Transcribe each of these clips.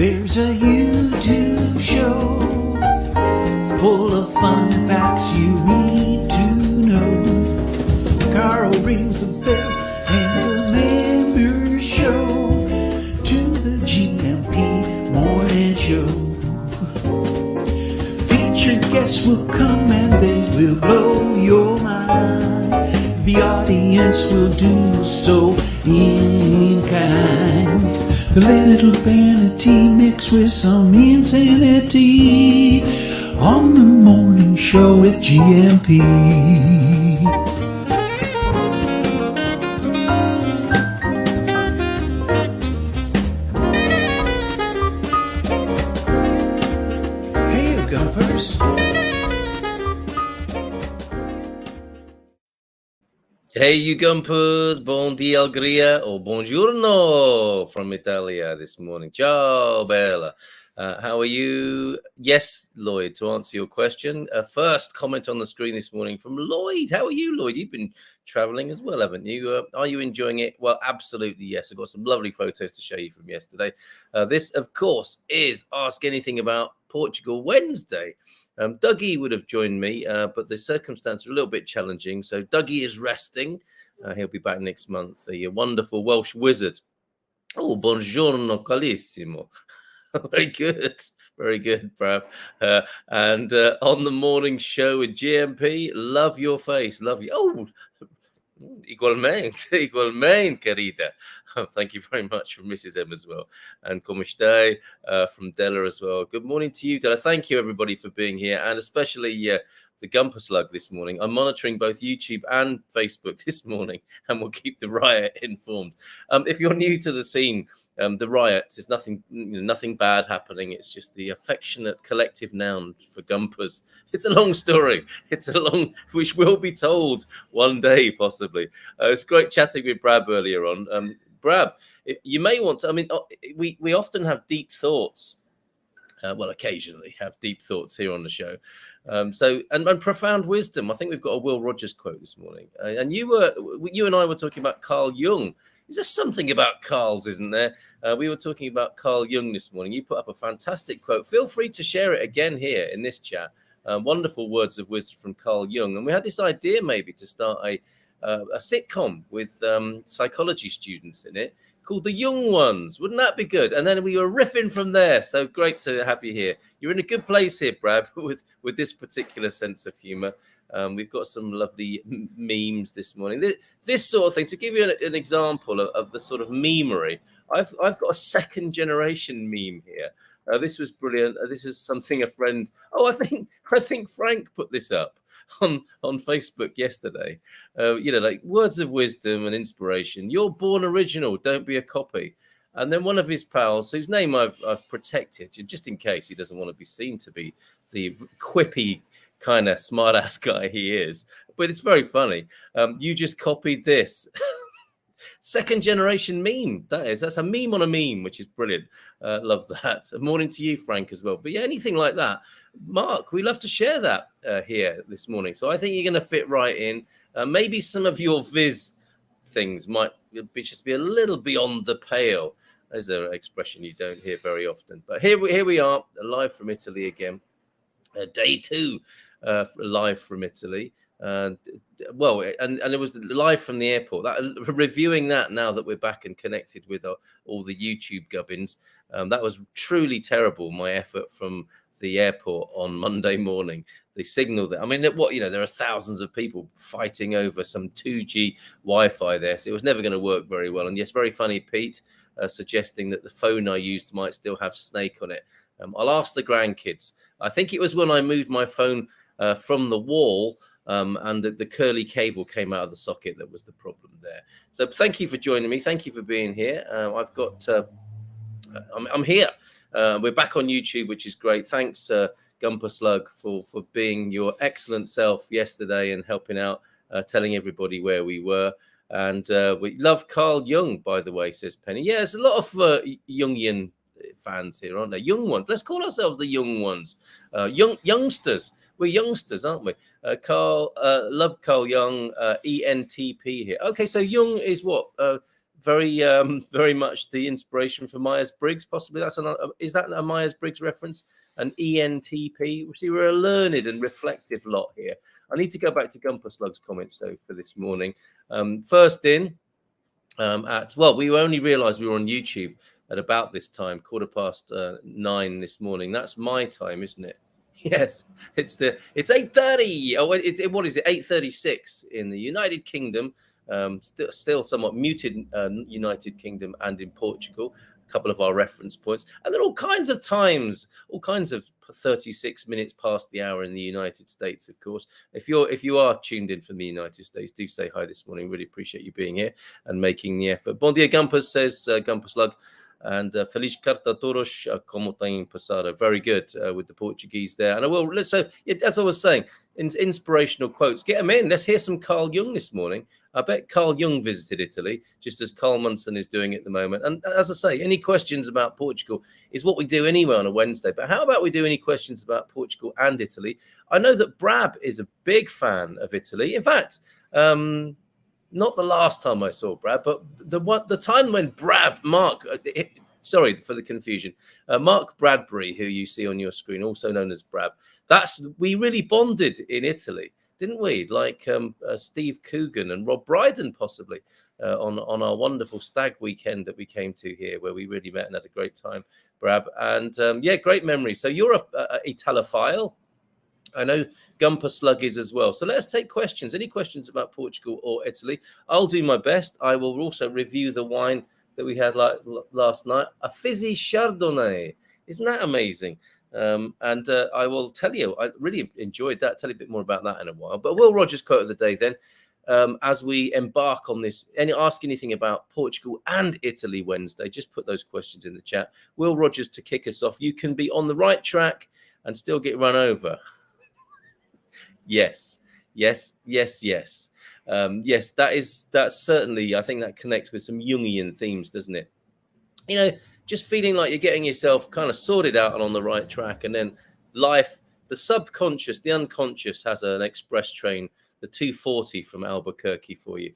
There's a YouTube show full of fun facts you need to know. Carl rings the bell and the members show to the GMP morning show. Featured guests will come and they will blow your mind. The audience will do so in kind. A little vanity mixed with some insanity on the morning show with GMP. Hey, you GuMPers. Hey, you GuMPers, bon dia algria or buongiorno from Italia this morning. Ciao, Bella. How are you? Yes, Lloyd, to answer your question. First comment on the screen this morning from Lloyd. How are you, Lloyd? You've been traveling as well, haven't you? Are you enjoying it? Well, absolutely, yes. I've got some lovely photos to show you from yesterday. This, of course, is Ask Anything About Portugal Wednesday. Dougie would have joined me, but the circumstances are a little bit challenging. So Dougie is resting. He'll be back next month. The wonderful Welsh wizard. Oh, buongiorno, carissimo. Very good, Brav. And on the morning show with GMP, love your face, love you. Oh, igualmente, querida. Thank you very much from Mrs. M as well. And como estai from Della as well. Good morning to you, Della. Thank you, everybody, for being here, and especially the GuMPer Slug this morning. I'm monitoring both YouTube and Facebook this morning, and we'll keep the riot informed. If you're new to the scene, the riot is nothing bad happening. It's just the affectionate collective noun for GuMPers. It's a long story. Which will be told one day, possibly. It's great chatting with Brab earlier on. Brab, you may want to, we often have deep thoughts. Occasionally have deep thoughts here on the show. And profound wisdom. I think we've got a Will Rogers quote this morning. And you and I were talking about Carl Jung. Is there something about Carl's, isn't there? We were talking about Carl Jung this morning. You put up a fantastic quote. Feel free to share it again here in this chat. Wonderful words of wisdom from Carl Jung. And we had this idea maybe to start a sitcom with psychology students in it called The Young Ones. Wouldn't that be good? And then we were riffing from there. So great to have you here. You're in a good place here, Brad, with this particular sense of humor. We've got some lovely memes this morning. This sort of thing, to give you an example of the sort of memery, I've got a second generation meme here. This was brilliant. This is something a friend, I think Frank put this up on Facebook yesterday. Like words of wisdom and inspiration. You're born original, don't be a copy. And then one of his pals, whose name I've protected, just in case he doesn't want to be seen to be the quippy kind of smart ass guy he is, but it's very funny. You just copied this. Second generation meme. That's a meme on a meme, which is brilliant. Love that. Morning to you, Frank, as well. But yeah, anything like that, Mark, we love to share that here this morning. So I think you're going to fit right in. Maybe some of your Viz things might just be a little beyond the pale. There's an expression you don't hear very often. But here we are, live from Italy again. Day 2 live from Italy. And it was live from the airport. Reviewing that now that we're back and connected with all the YouTube gubbins, that was truly terrible. My effort from the airport on Monday morning, the signal there. There are thousands of people fighting over some 2G Wi-Fi there, so it was never going to work very well. And yes, very funny, Pete, suggesting that the phone I used might still have Snake on it. I'll ask the grandkids. I think it was when I moved my phone from the wall. And the curly cable came out of the socket that was the problem there. So thank you for joining me. Thank you for being here. I'm here. We're back on YouTube, which is great. Thanks, GuMPer Slug, for being your excellent self yesterday and helping out, telling everybody where we were. And we love Carl Jung, by the way, says Penny. Yeah, there's a lot of Jungian fans here, aren't there? Young ones. Let's call ourselves the young ones. Youngsters. We're youngsters, aren't we? Carl, love Carl Jung, ENTP here. Okay, so Jung is what? very much the inspiration for Myers-Briggs. Possibly is that a Myers-Briggs reference? An ENTP. See, we're a learned and reflective lot here. I need to go back to GuMPers Slug's comments though for this morning. First in we only realised we were on YouTube at about this time, 9:15 this morning. That's my time, isn't it? Yes, it's 8:30. Oh, what is it? 8:36 in the United Kingdom. Still somewhat muted United Kingdom and in Portugal. A couple of our reference points, and then all kinds of times, all kinds of 36 minutes past the hour in the United States. Of course, if you are tuned in from the United States, do say hi this morning. Really appreciate you being here and making the effort. Bom dia, GuMPers, says GuMPers Slug. And Feliz Carta Toros, como tem passado. Very good with the Portuguese there. And I will, as I was saying, inspirational quotes. Get them in. Let's hear some Carl Jung this morning. I bet Carl Jung visited Italy, just as Carl Munson is doing at the moment. And as I say, any questions about Portugal is what we do anyway on a Wednesday. But how about we do any questions about Portugal and Italy? I know that Brab is a big fan of Italy. In fact, not the last time I saw Brad, but the time when sorry for the confusion, Mark Bradbury, who you see on your screen, also known as Brab, we really bonded in Italy, didn't we? Like Steve Coogan and Rob Brydon, possibly, on our wonderful stag weekend that we came to here, where we really met and had a great time, Brab. And great memories. So you're a Italo-phile. I know GuMPers Slug is as well. So let's take questions. Any questions about Portugal or Italy? I'll do my best. I will also review the wine that we had last night. A fizzy Chardonnay. Isn't that amazing? And I will tell you, I really enjoyed that. Tell you a bit more about that in a while. But Will Rogers' quote of the day then, as we embark on this, ask anything about Portugal and Italy Wednesday, just put those questions in the chat. Will Rogers, to kick us off, you can be on the right track and still get run over. Yes. That's certainly, I think that connects with some Jungian themes, doesn't it? You know, just feeling like you're getting yourself kind of sorted out and on the right track, and then life, the subconscious, the unconscious has an express train, the 240 from Albuquerque for you.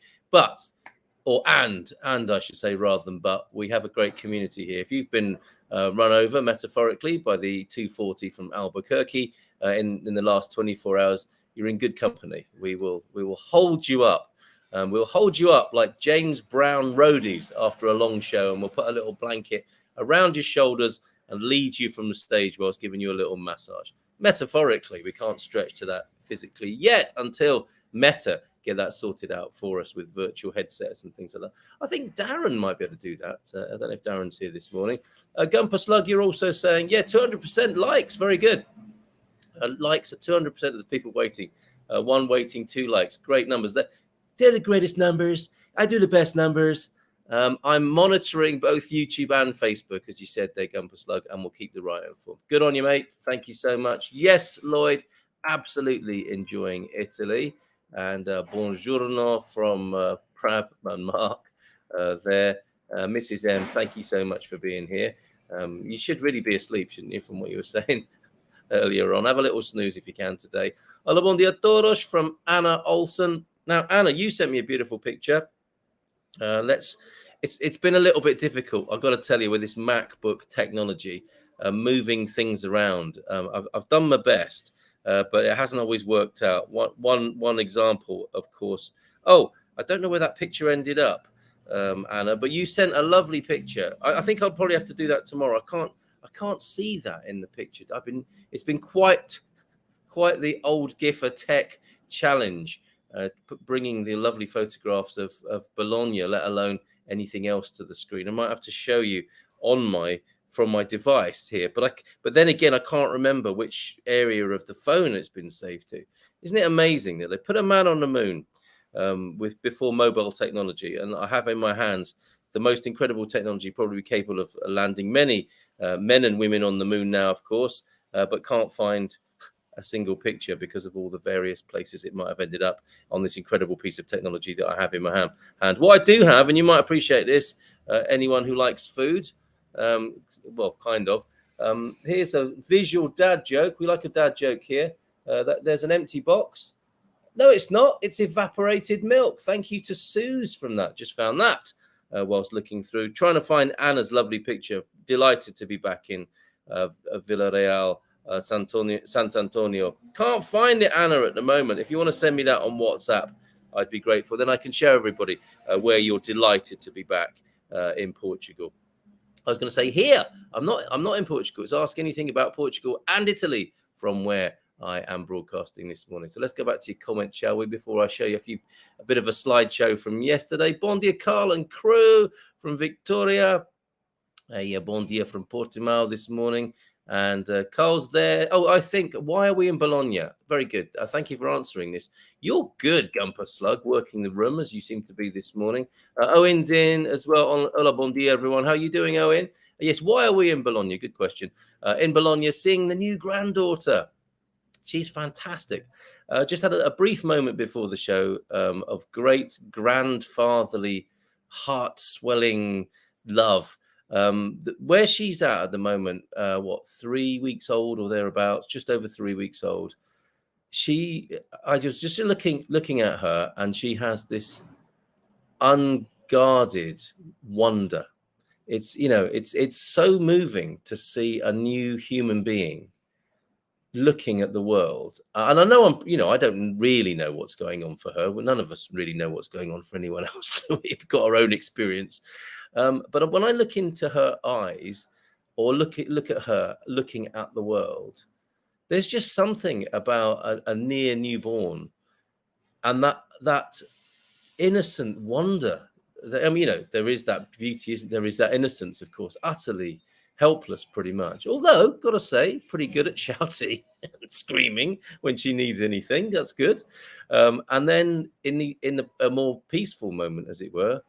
And I should say rather than but, we have a great community here. If you've been run over metaphorically by the 240 from Albuquerque in the last 24 hours, you're in good company. We will hold you up. We'll hold you up like James Brown roadies after a long show, and we'll put a little blanket around your shoulders and lead you from the stage whilst giving you a little massage. Metaphorically, we can't stretch to that physically yet until Meta get that sorted out for us with virtual headsets and things like that. I think Darren might be able to do that. I don't know if Darren's here this morning. GuMPers Slug, you're also saying, 200% likes. Very good. Likes at 200% of the people waiting. One waiting, 2 likes. Great numbers. They're the greatest numbers. I do the best numbers. I'm monitoring both YouTube and Facebook, as you said there, GuMPers Slug, and we'll keep the right informed. Good on you, mate. Thank you so much. Yes, Lloyd, absolutely enjoying Italy. And buongiorno from Prab and Mark there. Mrs. M, thank you so much for being here. You should really be asleep, shouldn't you, from what you were saying earlier on. Have a little snooze if you can today. Hola, bon dia todos from Anna Olsen. Now, Anna, you sent me a beautiful picture. It's been a little bit difficult, I've got to tell you, with this MacBook technology, moving things around. I've done my best, but it hasn't always worked out. One example, of course. Oh, I don't know where that picture ended up, Anna, but you sent a lovely picture. I think I'll probably have to do that tomorrow. I can't see that in the picture. It's been quite the old Giffer tech challenge, bringing the lovely photographs of Bologna, let alone anything else, to the screen. I might have to show you from my device here, but then again, I can't remember which area of the phone it's been saved to. Isn't it amazing that they put a man on the moon before mobile technology, and I have in my hands the most incredible technology probably capable of landing many men and women on the moon now, of course, but can't find a single picture because of all the various places it might have ended up on this incredible piece of technology that I have in my hand. What I do have, and you might appreciate this, anyone who likes food, well, kind of, here's a visual dad joke. We like a dad joke here. There's an empty box. No, it's not. It's evaporated milk. Thank you to Suze from that. Just found that whilst looking through, trying to find Anna's lovely picture. Delighted to be back in Villarreal, Sant'Antonio. Can't find it, Anna, at the moment. If you want to send me that on WhatsApp, I'd be grateful. Then I can share everybody where you're delighted to be back in Portugal. I was going to say here. I'm not in Portugal. It's Ask Anything About Portugal and Italy from where I am broadcasting this morning. So let's go back to your comments, shall we, before I show you a bit of a slideshow from yesterday. Bon dia, Carl and crew from Victoria. Bon dia from Portimao this morning. And Carl's there. Oh, I think, why are we in Bologna? Very good. Thank you for answering this. You're good, Gumper Slug, working the room as you seem to be this morning. Owen's in as well. Hola, bon dia, everyone. How are you doing, Owen? Yes, why are we in Bologna? Good question. In Bologna, seeing the new granddaughter. She's fantastic. Just had a brief moment before the show of great grandfatherly, heart-swelling love. Where she's at the moment, 3 weeks old or thereabouts, just over 3 weeks old. I was just looking at her, and she has this unguarded wonder. It's so moving to see a new human being looking at the world. And I know I don't really know what's going on for her. Well, none of us really know what's going on for anyone else. We've got our own experience. But when I look into her eyes or look at her looking at the world, there's just something about a near newborn and that innocent wonder. There is that beauty, isn't there? Is that innocence, of course, utterly helpless, pretty much. Although, got to say, pretty good at shouting and screaming when she needs anything. That's good. And then in a more peaceful moment, as it were,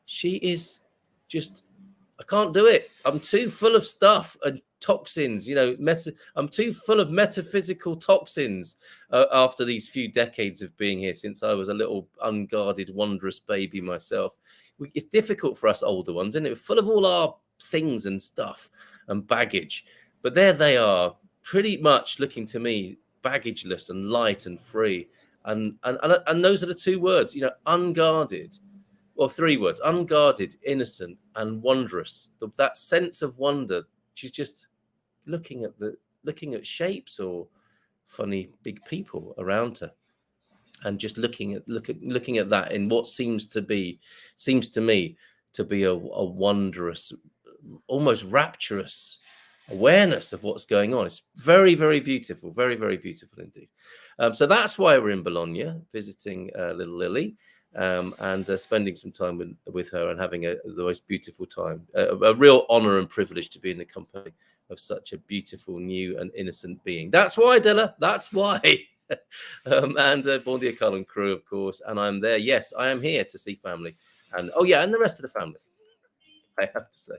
she is just, I can't do it. I'm too full of stuff and toxins. I'm too full of metaphysical toxins after these few decades of being here, since I was a little unguarded, wondrous baby myself. It's difficult for us older ones, isn't it? We're full of all our things and stuff and baggage, but there they are, pretty much looking to me baggageless and light and free, and those are the two words, unguarded, or three words: unguarded, innocent, and wondrous. That sense of wonder. She's just looking at shapes or funny big people around her, and just looking at that in what seems to me to be a wondrous, almost rapturous awareness of what's going on. It's very, very beautiful, very, very beautiful indeed. So that's why we're in Bologna, visiting little Lily, and spending some time with her and having the most beautiful time. A real honor and privilege to be in the company of such a beautiful, new and innocent being. That's why, Della, that's why. And bon dia, Carl and crew, of course. And I'm there. Yes, I am here to see family. And and the rest of the family, I have to say.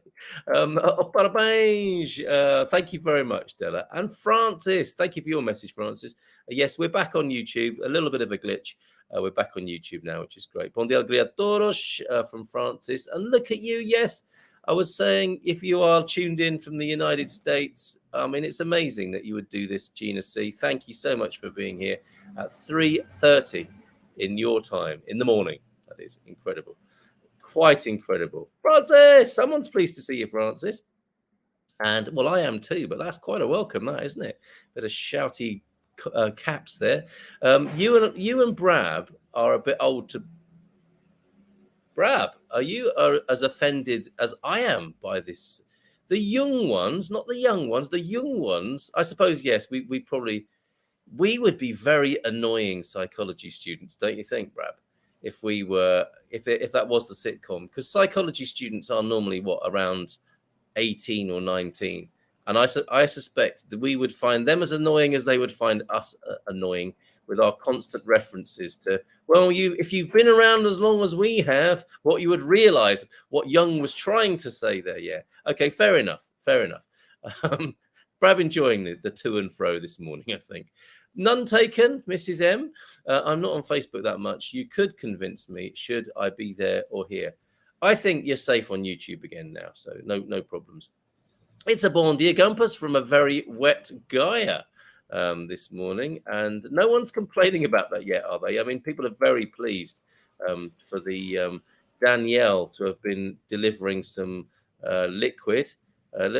Parabéns. Thank you very much, Della. And Francis, thank you for your message, Francis. Yes, we're back on YouTube. A little bit of a glitch. We're back on YouTube now, which is great. Bon dia, todos, from Francis. And look at you. Yes, I was saying, if you are tuned in from the United States, it's amazing that you would do this, Gina C. Thank you so much for being here at 3:30 in your time in the morning. That is incredible. Quite incredible. Francis, someone's pleased to see you, Francis. And, well, I am too, but that's quite a welcome, that, isn't it? Bit of shouty caps there. You and Brab are a bit old to... Brab, are you as offended as I am by this? The young ones, not the young ones, the young ones, I suppose, yes, we would be very annoying psychology students, don't you think, Brab? If that was the sitcom, because psychology students are normally around 18 or 19, and I suspect that we would find them as annoying as they would find us annoying, with our constant references to, if you've been around as long as we have, what you would realize what Young was trying to say there. Yeah, okay, fair enough. Brab enjoying the to and fro this morning, I think. None taken, Mrs. M. I'm not on Facebook that much. You could convince me, should I be there or here. I think you're safe on YouTube again now, so no problems. It's a bon dia, GuMPers, from a very wet Gaia this morning, and no one's complaining about that yet, are they? I mean, people are very pleased for the Danielle to have been delivering some liquid.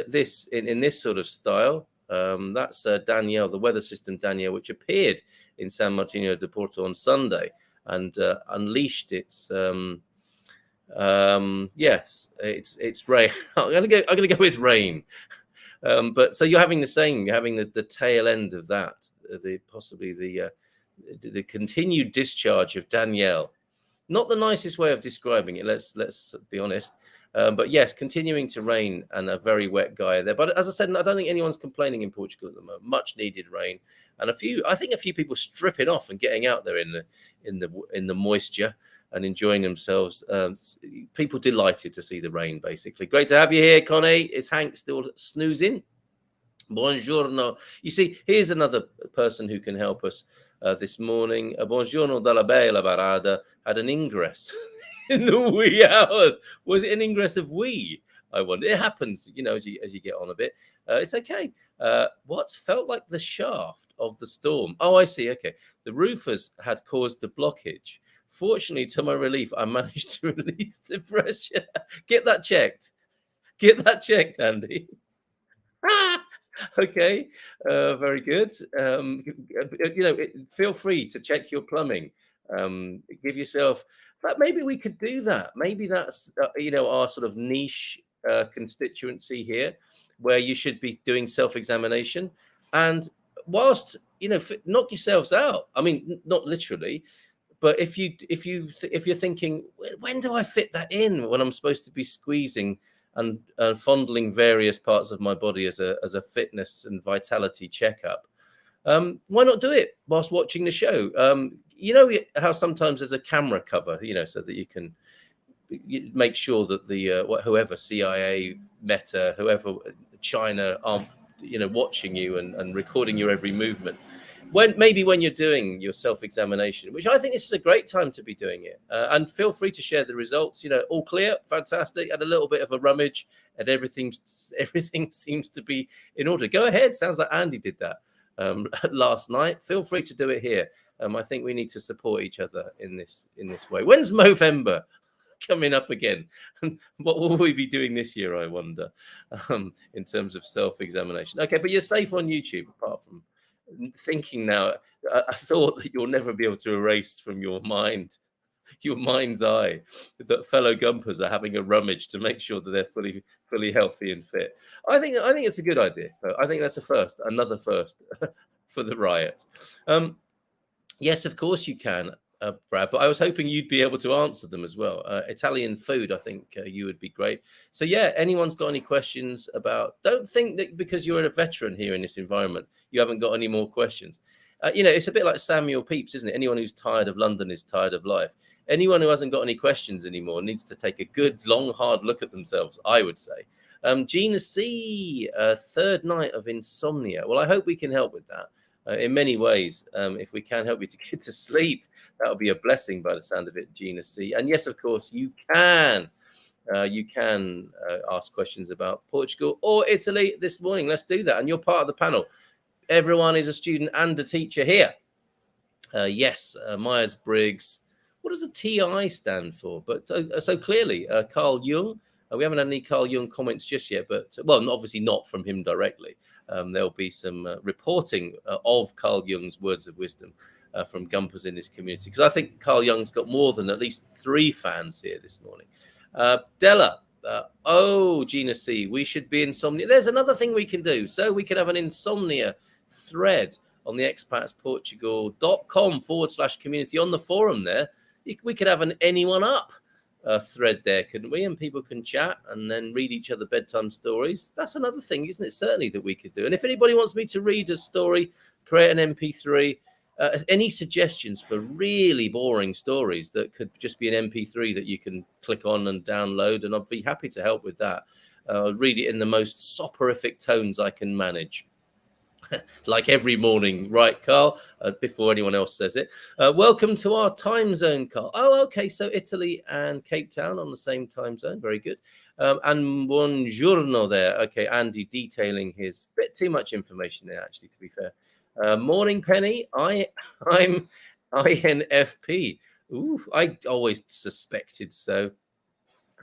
This in this sort of style. That's Danielle, the weather system Danielle, which appeared in San Martino de Porto on Sunday and unleashed its. Yes, it's rain. I'm gonna go with rain. But so you're having the same. You're having the tail end of that. Possibly the continued discharge of Danielle. Not the nicest way of describing it. Let's be honest. But yes, continuing to rain and a very wet guy there. But as I said, I don't think anyone's complaining in Portugal at the moment. Much needed rain, and I think a few people stripping off and getting out there in the moisture and enjoying themselves. People delighted to see the rain. Basically, great to have you here, Connie. Is Hank still snoozing? Buongiorno. You see, here's another person who can help us this morning. Buongiorno dalla bella barada had an ingress in the wee hours. Was it an ingress of wee? I wonder. It happens, as you get on a bit. It's okay. What felt like the shaft of the storm? Oh, I see. Okay, the roofers had caused the blockage. Fortunately, to my relief, I managed to release the pressure. Get that checked. Andy. Okay, very good. Feel free to check your plumbing. Give yourself. But maybe we could do that. Maybe that's our sort of niche constituency here, where you should be doing self-examination, and whilst knock yourselves out. I mean, not literally. But if you're thinking, when do I fit that in when I'm supposed to be squeezing and fondling various parts of my body as a fitness and vitality checkup, why not do it whilst watching the show? How sometimes there's a camera cover, so that you can make sure that whoever CIA, Meta, whoever China aren't watching you and recording your every movement. When you're doing your self-examination, which I think this is a great time to be doing it, and feel free to share the results. All clear, fantastic. Had a little bit of a rummage, and everything seems to be in order. Go ahead. Sounds like Andy did that last night. Feel free to do it here. I think we need to support each other in this way. When's Movember coming up again? What will we be doing this year, I wonder, in terms of self-examination? Okay, but you're safe on YouTube, apart from thinking now. I thought that you'll never be able to erase from your mind's eye that fellow GuMPers are having a rummage to make sure that they're fully healthy and fit. I think it's a good idea. I think that's another first for the riot. Yes, of course you can, Brad, but I was hoping you'd be able to answer them as well. Italian food, I think you would be great. So yeah, anyone's got any questions about, don't think that because you're a veteran here in this environment, you haven't got any more questions. It's a bit like Samuel Pepys, isn't it? Anyone who's tired of London is tired of life. Anyone who hasn't got any questions anymore needs to take a good, long, hard look at themselves, I would say. Gina C, third night of insomnia. Well, I hope we can help with that. In many ways, if we can help you to get to sleep, that'll be a blessing by the sound of it, Gina C. And yes, of course, you can ask questions about Portugal or Italy this morning. Let's do that. And you're part of the panel. Everyone is a student and a teacher here. Yes, Myers-Briggs. What does the TI stand for? But so clearly, Carl Jung. We haven't had any Carl Jung comments just yet, but obviously not from him directly. There'll be some reporting of Carl Jung's words of wisdom from GuMPers in this community, because I think Carl Jung's got more than at least 3 fans here this morning. Della, Gina C, we should be insomnia. There's another thing we can do. So we could have an insomnia thread on the expatsportugal.com/community on the forum there. We could have an anyone up thread there, couldn't we? And people can chat and then read each other bedtime stories. That's another thing, isn't it? Certainly that we could do. And if anybody wants me to read a story, create an MP3, any suggestions for really boring stories that could just be an MP3 that you can click on and download, and I'd be happy to help with that. I'll read it in the most soporific tones I can manage. Like every morning, right, Carl? Before anyone else says it. Welcome to our time zone, Carl. Oh, okay. So Italy and Cape Town on the same time zone. Very good. And buongiorno there. Okay, Andy detailing his bit too much information there, actually, to be fair. Morning, Penny. I'm INFP. Ooh, I always suspected so.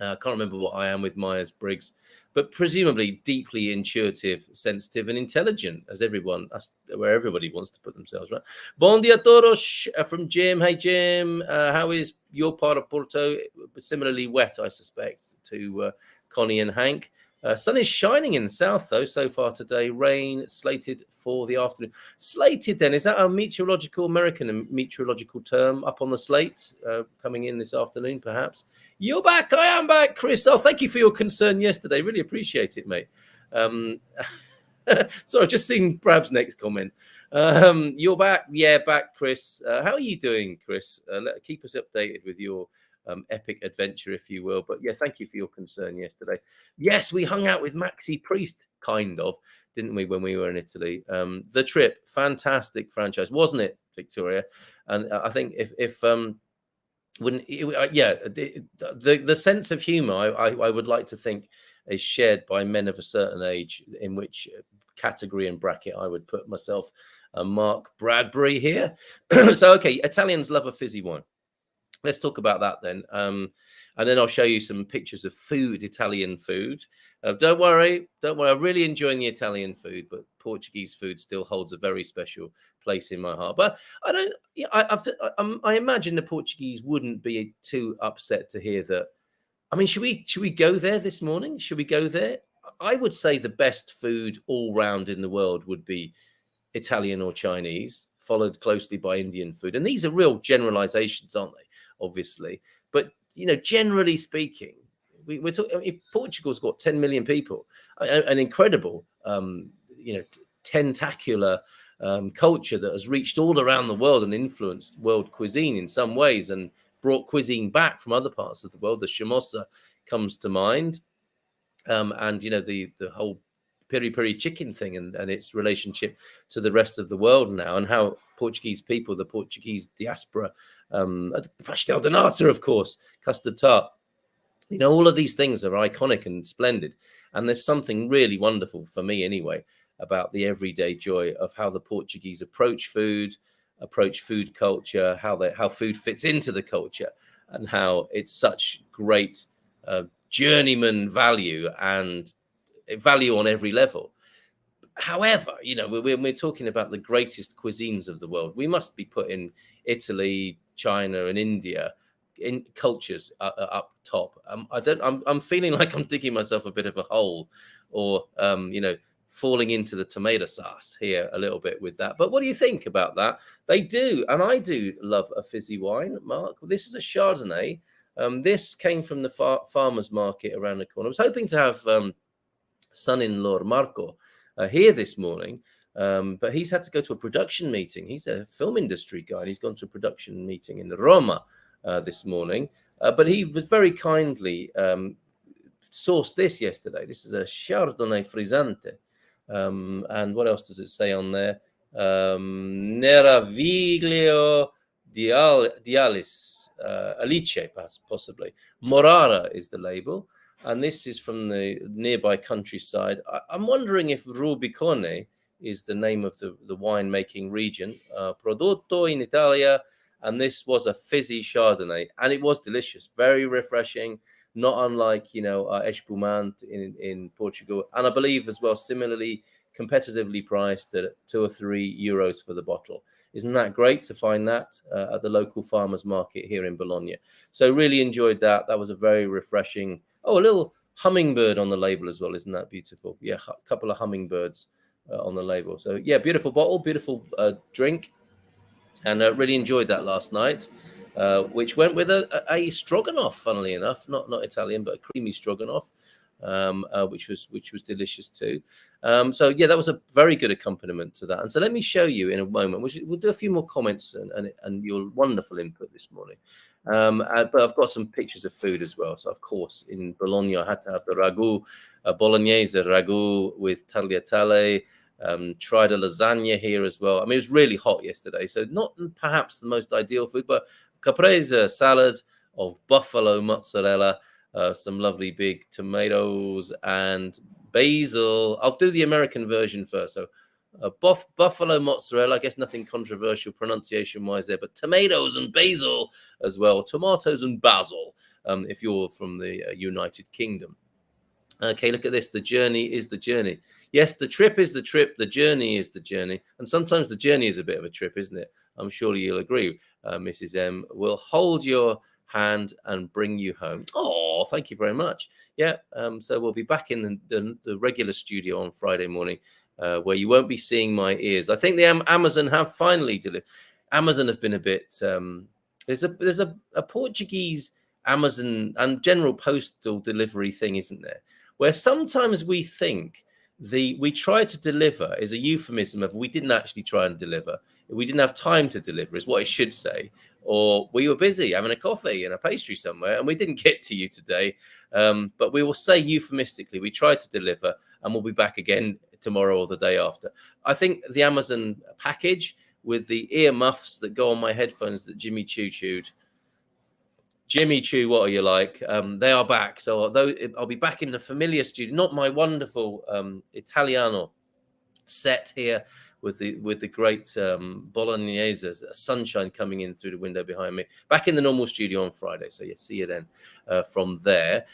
I can't remember what I am with Myers-Briggs, but presumably deeply intuitive, sensitive, and intelligent, as everyone, that's where everybody wants to put themselves, right? Bon dia todos from Jim. Hey, Jim, how is your part of Porto? Similarly wet, I suspect, to Connie and Hank. Sun is shining in the south, though, so far today. Rain slated for the afternoon. Slated, then, is that a meteorological, American meteorological term up on the slate coming in this afternoon, perhaps? You're back. I am back, Chris. Oh, thank you for your concern yesterday. Really appreciate it, mate. Sorry, just seeing Brab's next comment. You're back. Yeah, back, Chris. How are you doing, Chris? Keep us updated with your epic adventure, if you will. But yeah, thank you for your concern yesterday. Yes, we hung out with Maxi Priest, kind of, didn't we, when we were in Italy? The Trip, fantastic franchise, wasn't it, Victoria? And I think if the sense of humor, I would like to think, is shared by men of a certain age, in which category and bracket I would put myself. Mark Bradbury here. So, okay, Italians love a fizzy wine. Let's talk about that then. And then I'll show you some pictures of food, Italian food. Don't worry. I'm really enjoying the Italian food, but Portuguese food still holds a very special place in my heart. But I imagine the Portuguese wouldn't be too upset to hear that. I mean, should we go there this morning? Should we go there? I would say the best food all round in the world would be Italian or Chinese, followed closely by Indian food. And these are real generalizations, aren't they? Obviously, but generally speaking, we're talking. Portugal's got 10 million people, an incredible, tentacular culture that has reached all around the world and influenced world cuisine in some ways, and brought cuisine back from other parts of the world. The chamosa comes to mind, and the whole peri-peri chicken thing and its relationship to the rest of the world now, and how Portuguese people, the Portuguese diaspora, pastel de nata, of course, custard tart, all of these things are iconic and splendid. And there's something really wonderful, for me anyway, about the everyday joy of how the Portuguese approach food culture, how food fits into the culture, and how it's such great journeyman value and value on every level. However, when we're talking about the greatest cuisines of the world, we must be putting Italy, China, and India in cultures up top. I'm feeling like I'm digging myself a bit of a hole, or falling into the tomato sauce here a little bit with that. But what do you think about that? They do, and I do love a fizzy wine, Mark. This is a Chardonnay. This came from the farmer's market around the corner. I was hoping to have son-in-law Marco here this morning, but he's had to go to a production meeting. He's a film industry guy, and he's gone to a production meeting in Roma this morning. But he was very kindly sourced this yesterday. This is a Chardonnay Frizzante. And what else does it say on there? Neraviglio Alice, possibly. Morara is the label. And this is from the nearby countryside. I'm wondering if Rubicone is the name of the winemaking region. Prodotto in Italia. And this was a fizzy Chardonnay. And it was delicious, very refreshing, not unlike, Espumante in Portugal. And I believe as well, similarly, competitively priced at €2 or €3 for the bottle. Isn't that great to find that at the local farmers market here in Bologna? So really enjoyed that. That was a very refreshing. Oh, a little hummingbird on the label as well. Isn't that beautiful? Yeah, a couple of hummingbirds on the label. So yeah, beautiful bottle, beautiful drink. And really enjoyed that last night, which went with a stroganoff, funnily enough, not Italian, but a creamy stroganoff, which was delicious too. So yeah, that was a very good accompaniment to that. And so let me show you in a moment. We'll do a few more comments and your wonderful input this morning. But I've got some pictures of food as well. So of course, in Bologna, I had to have the ragu, bolognese ragu with tagliatelle. Tried a lasagna here as well. I mean, it was really hot yesterday, so not perhaps the most ideal food, but caprese salad of buffalo mozzarella, some lovely big tomatoes and basil. I'll do the American version first. So Buffalo mozzarella, I guess nothing controversial pronunciation-wise there, but tomatoes and basil as well. Tomatoes and basil, if you're from the United Kingdom. Okay, look at this. The journey is the journey. Yes, the trip is the trip. The journey is the journey. And sometimes the journey is a bit of a trip, isn't it? I'm sure you'll agree, Mrs. M. We'll hold your hand and bring you home. Oh, thank you very much. Yeah, so we'll be back in the regular studio on Friday morning, where you won't be seeing my ears. I think the Amazon have finally delivered. Amazon have been a bit. There's a Portuguese Amazon and general postal delivery thing, isn't there? Where sometimes we think we try to deliver is a euphemism of we didn't actually try and deliver. We didn't have time to deliver is what it should say. Or we were busy having a coffee and a pastry somewhere and we didn't get to you today. But we will say euphemistically, we tried to deliver and we'll be back again tomorrow or the day after. I think the Amazon package with the ear muffs that go on my headphones that Jimmy Choo chewed. Jimmy Choo, what are you like? They are back. So although I'll be back in the familiar studio, not my wonderful Italiano set here with the great Bolognese sunshine coming in through the window behind me. Back in the normal studio on Friday. So yeah, see you then from there.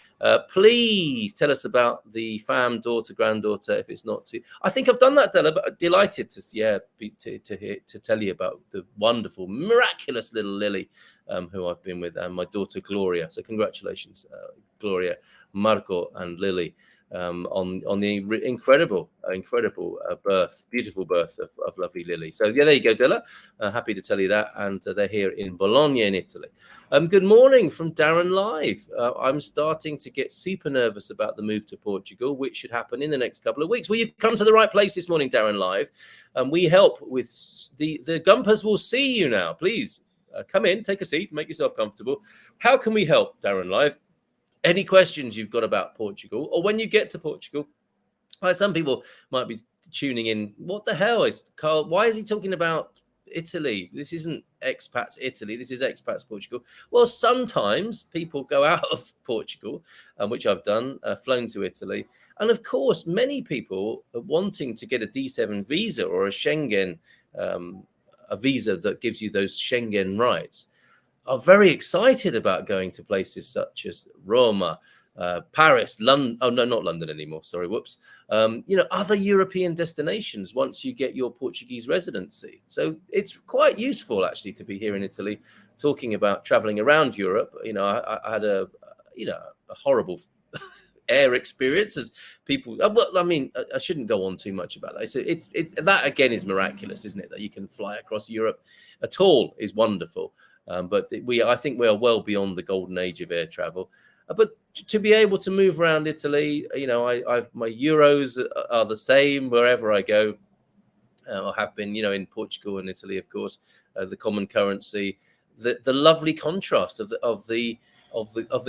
Please tell us about the fam, daughter, granddaughter, if it's not too. I think I've done that, Della, but delighted to tell you about the wonderful, miraculous little Lily, who I've been with, and my daughter Gloria. So congratulations, Gloria, Marco, and Lily. On the incredible birth, beautiful birth of lovely Lily. So yeah, there you go, Dilla. Happy to tell you that, and they're here in Bologna in Italy. Good morning from Darren Live. I'm starting to get super nervous about the move to Portugal, which should happen in the next couple of weeks. Well, you've come to the right place this morning, Darren Live. We help with the GuMPers will see you now. Please come in, take a seat, make yourself comfortable. How can we help, Darren Live? Any questions you've got about Portugal, or when you get to Portugal, some people might be tuning in. What the hell is Carl? Why is he talking about Italy? This isn't Expats Italy. This is Expats Portugal. Well, sometimes people go out of Portugal, which I've done, flown to Italy. And of course, many people are wanting to get a D7 visa or a Schengen, a visa that gives you those Schengen rights, are very excited about going to places such as Roma, Paris, London. Oh, no, not London anymore. Sorry, whoops. Other European destinations once you get your Portuguese residency. So it's quite useful, actually, to be here in Italy talking about traveling around Europe. I had a horrible air experience as people. Well, I mean, I shouldn't go on too much about that. So it's that, again, is miraculous, isn't it? That you can fly across Europe at all is wonderful. But I think we are well beyond the golden age of air travel. But to be able to move around Italy, my euros are the same wherever I go. I have been, in Portugal and Italy, of course, the common currency, the lovely contrast of the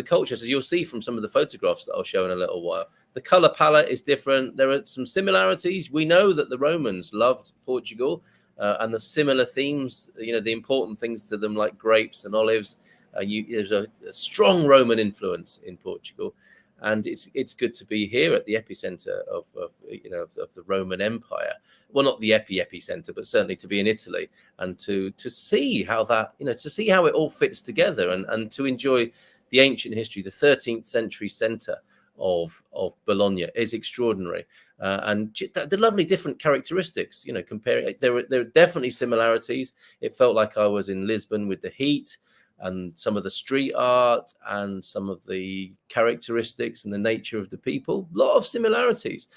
cultures, as you'll see from some of the photographs that I'll show in a little while. The color palette is different. There are some similarities. We know that the Romans loved Portugal. And the similar themes, the important things to them, like grapes and olives. There's a strong Roman influence in Portugal, and it's good to be here at the epicenter of the Roman Empire. Well, not the epicenter, but certainly to be in Italy and to see how that to see how it all fits together and to enjoy the ancient history. The 13th century center of Bologna is extraordinary. And the lovely different characteristics, comparing, there are definitely similarities. It felt like I was in Lisbon with the heat and some of the street art and some of the characteristics and the nature of the people. A lot of similarities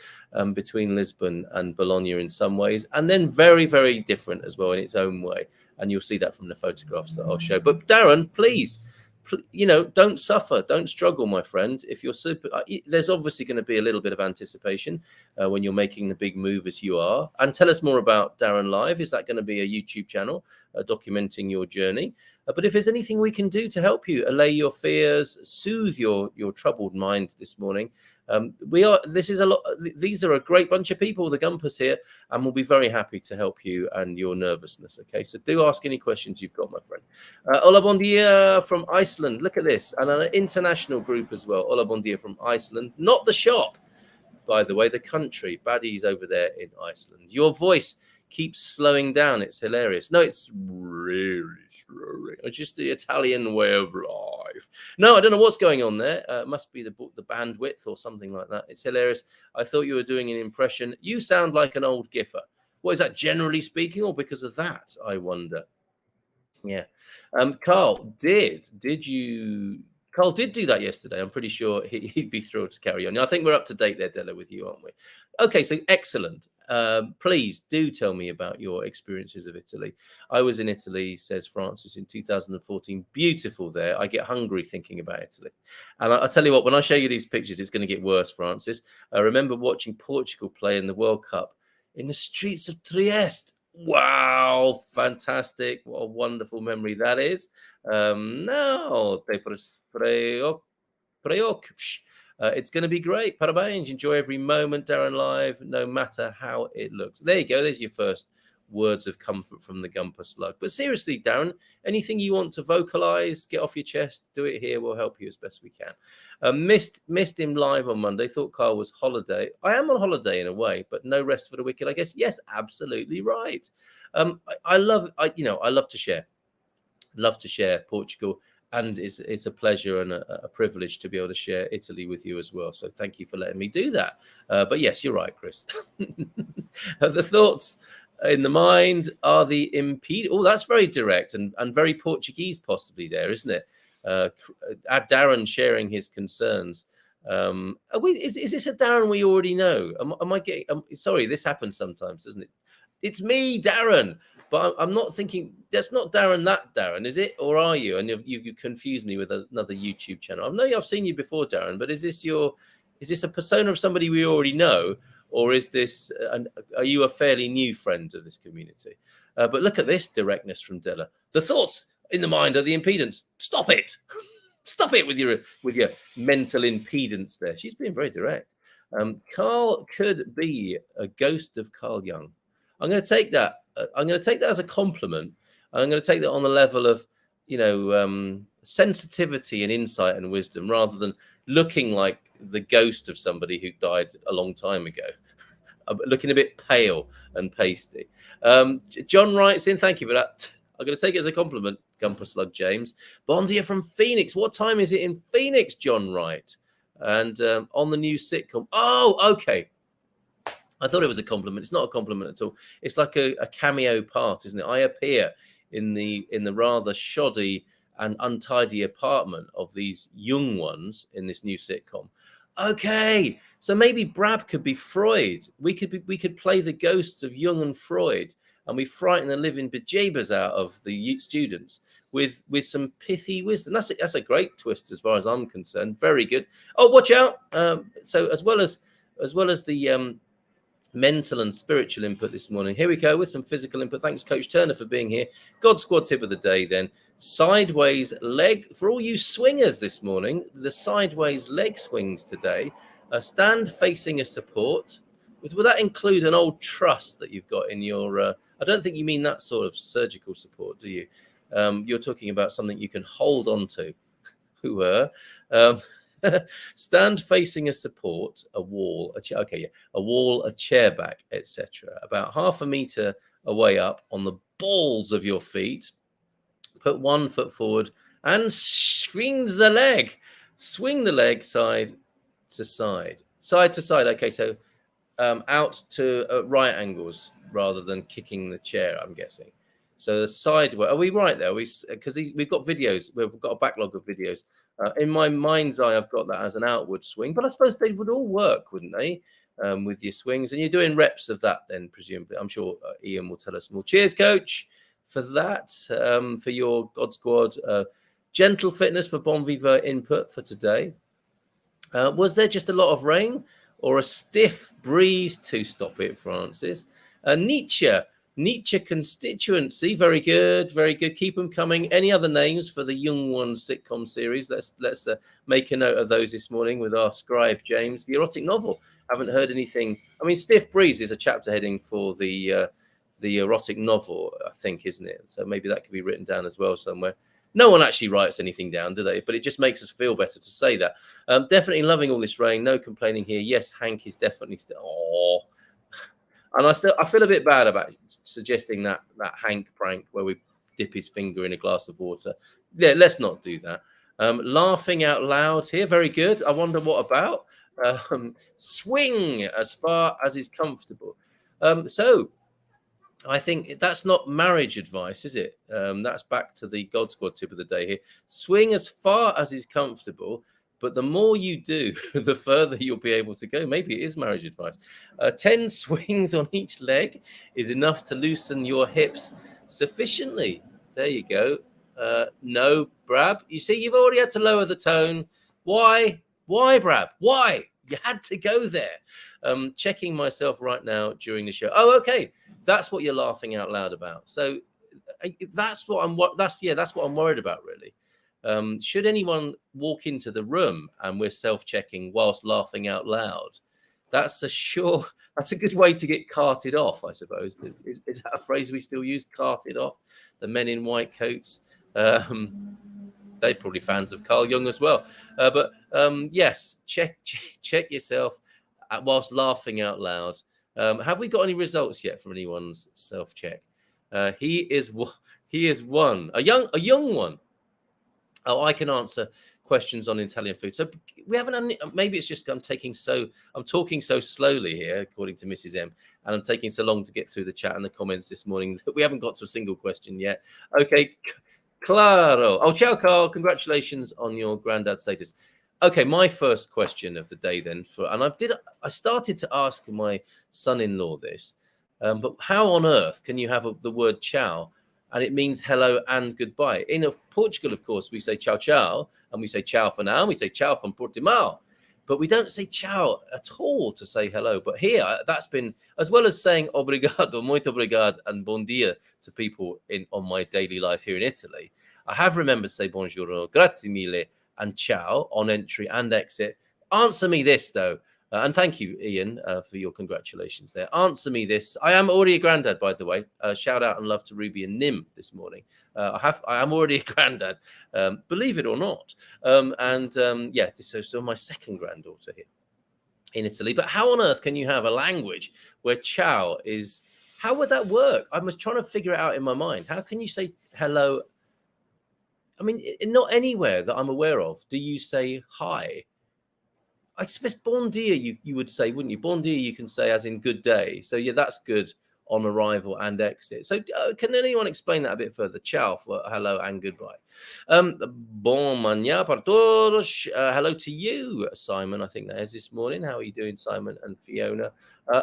between Lisbon and Bologna in some ways, and then very, very different as well in its own way. And you'll see that from the photographs that I'll show. But Darren, please, don't suffer, don't struggle, my friend. If you're there's obviously going to be a little bit of anticipation when you're making the big move as you are. And tell us more about Darren Live. Is that going to be a YouTube channel documenting your journey? But if there's anything we can do to help you allay your fears, soothe your troubled mind this morning, these are a great bunch of people, the GuMPers here, and we'll be very happy to help you and your nervousness. Okay, so do ask any questions you've got, my friend. Hola, bon dia from Iceland. Look at this, and an international group as well. Hola, bon dia from Iceland, not the shop, by the way, the country. Baddies over there in Iceland. Your voice keeps slowing down. It's hilarious. No, it's really slowing. It's just the Italian way of life. No, I don't know what's going on there. It must be the bandwidth or something like that. It's hilarious. I thought you were doing an impression. You sound like an old giffer. What is that, generally speaking, or because of that, I wonder? Yeah. Carl did do that yesterday. I'm pretty sure he'd be thrilled to carry on. I think we're up to date there, Della, with you, aren't we? Okay, so excellent. Please do tell me about your experiences of Italy. I was in Italy, says Francis, in 2014. Beautiful there. I get hungry thinking about Italy. And I'll tell you what, when I show you these pictures, it's going to get worse, Francis. I remember watching Portugal play in the World Cup in the streets of Trieste. Wow, fantastic. What a wonderful memory that is. No, te preocupes. It's going to be great. Parabéns. Enjoy every moment, Darren Live, no matter how it looks. There you go. There's your first words of comfort from the Gumper Slug. But seriously, Darren, anything you want to vocalize, get off your chest, do it here. We'll help you as best we can. Missed him live on Monday. Thought Carl was holiday. I am on holiday in a way, but no rest for the wicked, I guess. Yes, absolutely right. I love to share. Love to share Portugal. And it's a pleasure and a privilege to be able to share Italy with you as well. So thank you for letting me do that. But yes, you're right, Chris. The thoughts in the mind are the impede. Oh, that's very direct and very Portuguese possibly there, isn't it? Darren sharing his concerns. Is this a Darren we already know? Am I getting... sorry, this happens sometimes, doesn't it? It's me, Darren. But I'm not thinking, that's not Darren, that Darren, is it? Or are you? And you confused me with another YouTube channel. I know I've seen you before, Darren, but is this a persona of somebody we already know? Or is this, are you a fairly new friend of this community? But look at this directness from Della. The thoughts in the mind are the impedance. Stop it. Stop it with your mental impedance there. She's being very direct. Carl could be a ghost of Carl Jung. I'm going to take that. I'm going to take that as a compliment. I'm going to take that on the level of, sensitivity and insight and wisdom, rather than looking like the ghost of somebody who died a long time ago, looking a bit pale and pasty. John writes in, thank you for that. I'm going to take it as a compliment, Gumper Slug James. Bondia from Phoenix. What time is it in Phoenix, John Wright? And on the new sitcom. Oh, okay. I thought it was a compliment. It's not a compliment at all. It's like a cameo part, isn't it? I appear in the rather shoddy and untidy apartment of these young ones in this new sitcom. Okay, so maybe Brab could be Freud. We could play the ghosts of Jung and Freud, and we frighten the living bejeebers out of the students with some pithy wisdom. That's a great twist as far as I'm concerned. Very good. Oh, watch out! So as well as the mental and spiritual input this morning, here we go with some physical input. Thanks, Coach Turner, for being here. God Squad tip of the day then. Sideways leg for all you swingers this morning. The sideways leg swings today. Stand facing a support. Would that include an old truss that you've got in your... I don't think you mean that sort of surgical support, do you? You're talking about something you can hold on to. Stand facing a support, a wall, a wall, a chair back, etc. About half a meter away up on the balls of your feet. Put one foot forward and swing the leg. Swing the leg side to side. Side to side. Okay, so out to right angles rather than kicking the chair, I'm guessing. So the sideways. Are we right there? Because we've got videos. We've got a backlog of videos. In my mind's eye, I've got that as an outward swing, but I suppose they would all work, wouldn't they? With your swings, and you're doing reps of that, then presumably. I'm sure Ian will tell us more. Cheers, Coach, for that. For your God Squad gentle fitness for Bon Vivant input for today. Was there just a lot of rain or a stiff breeze to stop it, Francis? Nietzsche constituency, very good, very good. Keep them coming. Any other names for the Young Ones sitcom series? Let's make a note of those this morning with our scribe James. The erotic novel. Haven't heard anything. I mean, Stiff Breeze is a chapter heading for the erotic novel, I think, isn't it? So maybe that could be written down as well somewhere. No one actually writes anything down, do they? But it just makes us feel better to say that. Definitely loving all this rain. No complaining here. Yes, Hank is definitely still. Oh, and I feel a bit bad about suggesting that Hank prank where we dip his finger in a glass of water. Yeah, let's not do that. Laughing out loud here. Very good. I wonder what about. Swing as far as is comfortable. So I think that's not marriage advice, is it? That's back to the God Squad tip of the day here. Swing as far as is comfortable, but the more you do, the further you'll be able to go. Maybe it is marriage advice. 10 swings on each leg is enough to loosen your hips sufficiently. There you go. No, Brab. You see, you've already had to lower the tone. Why? Why, Brab? Why? You had to go there. Checking myself right now during the show. Oh, okay. That's what you're laughing out loud about. So that's what I'm worried about, really. Should anyone walk into the room and we're self-checking whilst laughing out loud, that's a good way to get carted off, I suppose. Is that a phrase we still use? Carted off? The men in white coats. They're probably fans of Carl Jung as well. But yes, check yourself whilst laughing out loud. Have we got any results yet from anyone's self-check? He is one, a young one. Oh, I can answer questions on Italian food. So we haven't. Maybe it's just I'm talking so slowly here, according to Mrs. M, and I'm taking so long to get through the chat and the comments this morning that we haven't got to a single question yet. Okay, claro. Oh, ciao, Carl. Congratulations on your granddad status. Okay, my first question of the day then, I started to ask my son-in-law this, but how on earth can you have the word ciao and it means hello and goodbye? In Portugal, of course, we say ciao ciao, and we say ciao for now, and we say ciao from Portimao, but we don't say ciao at all to say hello. But here, that's been, as well as saying obrigado, muito obrigado, and bon dia to people on my daily life here in Italy, I have remembered to say buongiorno, grazie mille, and ciao on entry and exit. Answer me this, though. And thank you, Ian, for your congratulations there. Answer me this. I am already a granddad, by the way. Shout out and love to Ruby and Nim this morning. I am already a granddad, believe it or not. Yeah, this is my second granddaughter here in Italy. But how on earth can you have a language where ciao is? How would that work? I was trying to figure it out in my mind. How can you say hello? I mean, not anywhere that I'm aware of do you say hi. I suppose bon dia you would say, wouldn't you? Bon dia you can say as in good day. So yeah, that's good on arrival and exit. So can anyone explain that a bit further? Ciao for hello and goodbye. Bon mañana para todos. Hello to you, Simon. I think that is this morning. How are you doing, Simon and Fiona?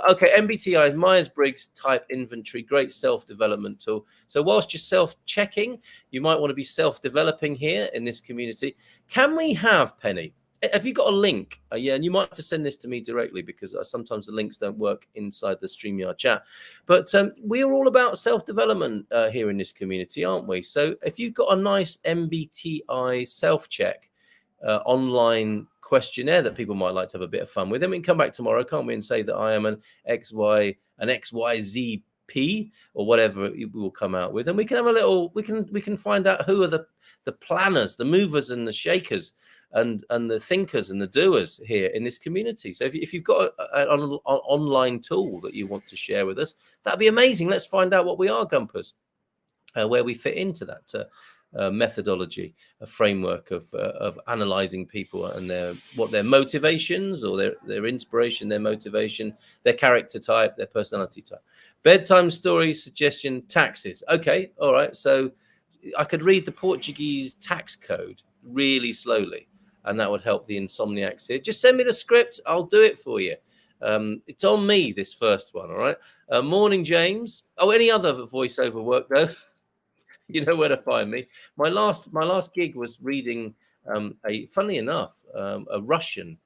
Okay, MBTI is Myers-Briggs type inventory, great self-development tool. So whilst you're self-checking, you might want to be self-developing here in this community. Can we have, Penny? Have you got a link? Yeah, and you might have to send this to me directly because sometimes the links don't work inside the StreamYard chat. But we're all about self-development here in this community, aren't we? So if you've got a nice MBTI self-check online questionnaire that people might like to have a bit of fun with, then we can come back tomorrow, can't we, and say that I am an XYZP or whatever we will come out with, and we can have a little. We can find out who are the planners, the movers, and the shakers. And the thinkers and the doers here in this community. So if you've got an online tool that you want to share with us, that'd be amazing. Let's find out what we are, GuMPers, where we fit into that methodology, a framework of analysing people and what their motivations or their inspiration, their motivation, their character type, their personality type. Bedtime story suggestion, taxes. Okay, all right. So I could read the Portuguese tax code really slowly, and that would help the insomniacs here. Just send me the script. I'll do it for you. It's on me, this first one, all right? Morning, James. Oh, any other voiceover work, though? You know where to find me. My last gig was reading, funnily enough, a Russian.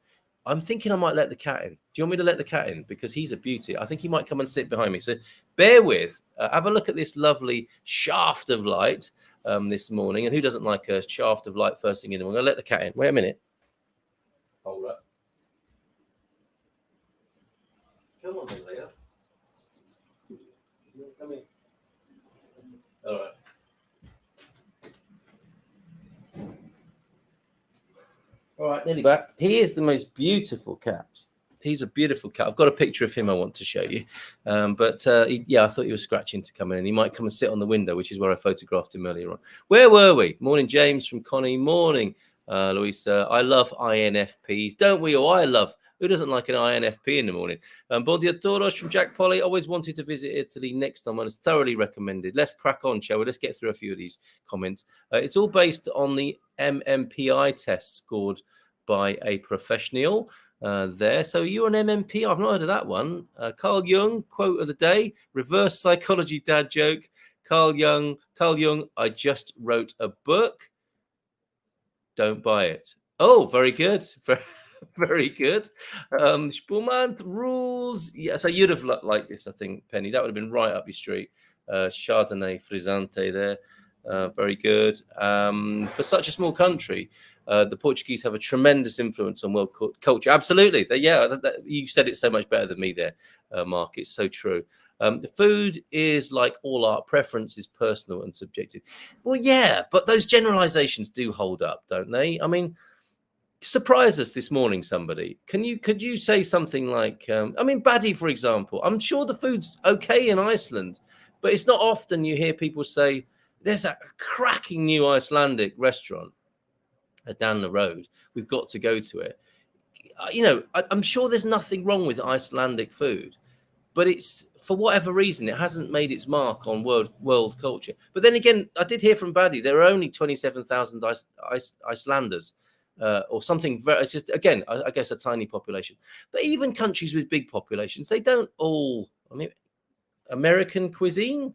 I'm thinking I might let the cat in. Do you want me to let the cat in? Because he's a beauty. I think he might come and sit behind me. So bear with. Have a look at this lovely shaft of light this morning. And who doesn't like a shaft of light first thing in the morning? I'm going to let the cat in. Wait a minute. Hold up. Come on, Leah. Come in. All right. All right, nearly back. He is the most beautiful cat. He's a beautiful cat. I've got a picture of him I want to show you. I thought he was scratching to come in. He might come and sit on the window, which is where I photographed him earlier on. Where were we? Morning, James from Connie. Morning, Louisa. I love INFPs. Don't we all? Who doesn't like an INFP in the morning? Bon dia todos from Jack Polly. Always wanted to visit Italy next time. I was thoroughly recommended. Let's crack on, shall we? Let's get through a few of these comments. It's all based on the MMPI test scored by a professional there. So you're an MMP? I've not heard of that one. Carl Jung, quote of the day, reverse psychology dad joke. Carl Jung, I just wrote a book. Don't buy it. Oh, very good. Very good. Spumant rules. Yeah, so you'd have liked this, I think, Penny. That would have been right up your street. Chardonnay Frizzante there. Very good. For such a small country, the Portuguese have a tremendous influence on world culture. Absolutely. You said it so much better than me there, Mark. It's so true. The food is like all art. Preference is personal and subjective. Well, yeah, but those generalizations do hold up, don't they? I mean, surprise us this morning, somebody. Could you say something like, Baddie, for example? I'm sure the food's okay in Iceland, but it's not often you hear people say, there's a cracking new Icelandic restaurant down the road. We've got to go to it. I'm sure there's nothing wrong with Icelandic food, but it's, for whatever reason, it hasn't made its mark on world culture. But then again, I did hear from Baddie, there are only 27,000 Icelanders. Or something very, it's just, again, I guess a tiny population. But even countries with big populations, they don't all, American cuisine,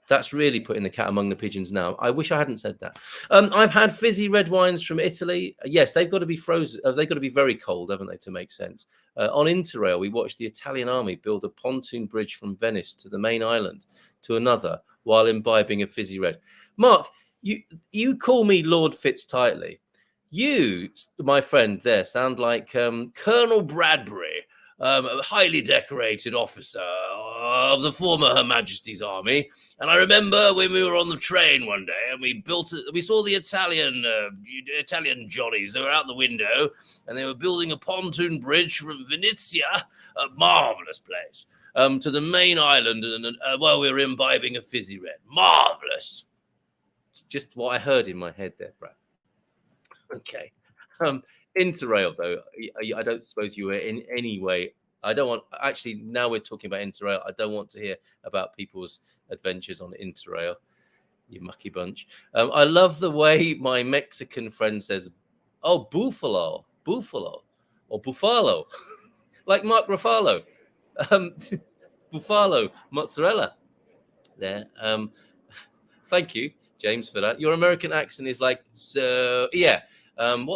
that's really putting the cat among the pigeons now. I wish I hadn't said that. I've had fizzy red wines from Italy. Yes, they've got to be frozen. They've got to be very cold, haven't they, to make sense. On Interrail, we watched the Italian army build a pontoon bridge from Venice to the main island to another while imbibing a fizzy red. Mark, you call me Lord Fitztightly. You, my friend there, sound like Colonel Bradbury, a highly decorated officer of the former Her Majesty's Army. And I remember when we were on the train one day and we saw the Italian Johnnies. They were out the window and they were building a pontoon bridge from Venezia, a marvelous place, to the main island. And while we were imbibing a fizzy red, marvelous. It's just what I heard in my head there, Brad. Okay. Interrail, though, I don't suppose you were in any way. Now we're talking about Interrail. I don't want to hear about people's adventures on Interrail, you mucky bunch. I love the way my Mexican friend says, oh, buffalo, or buffalo, like Mark Ruffalo. Buffalo, mozzarella there. Thank you, James, for that. Your American accent is like, so, yeah. What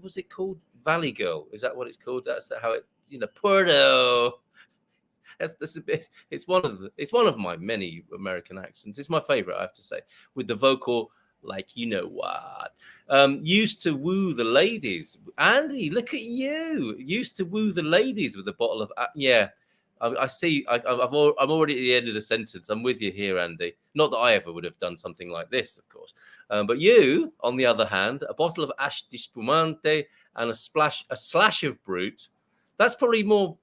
was it called? Valley Girl. Is that what it's called? That's how it's, Puerto. That's a bit. It's one of my many American accents. It's my favorite, I have to say, with the vocal, like, what. Used to woo the ladies. Andy, look at you. Used to woo the ladies with a bottle of, yeah. I see. I'm already at the end of the sentence. I'm with you here, Andy. Not that I ever would have done something like this, of course. But you, on the other hand, a bottle of Ash di Spumante and a slash of Brut. That's probably more.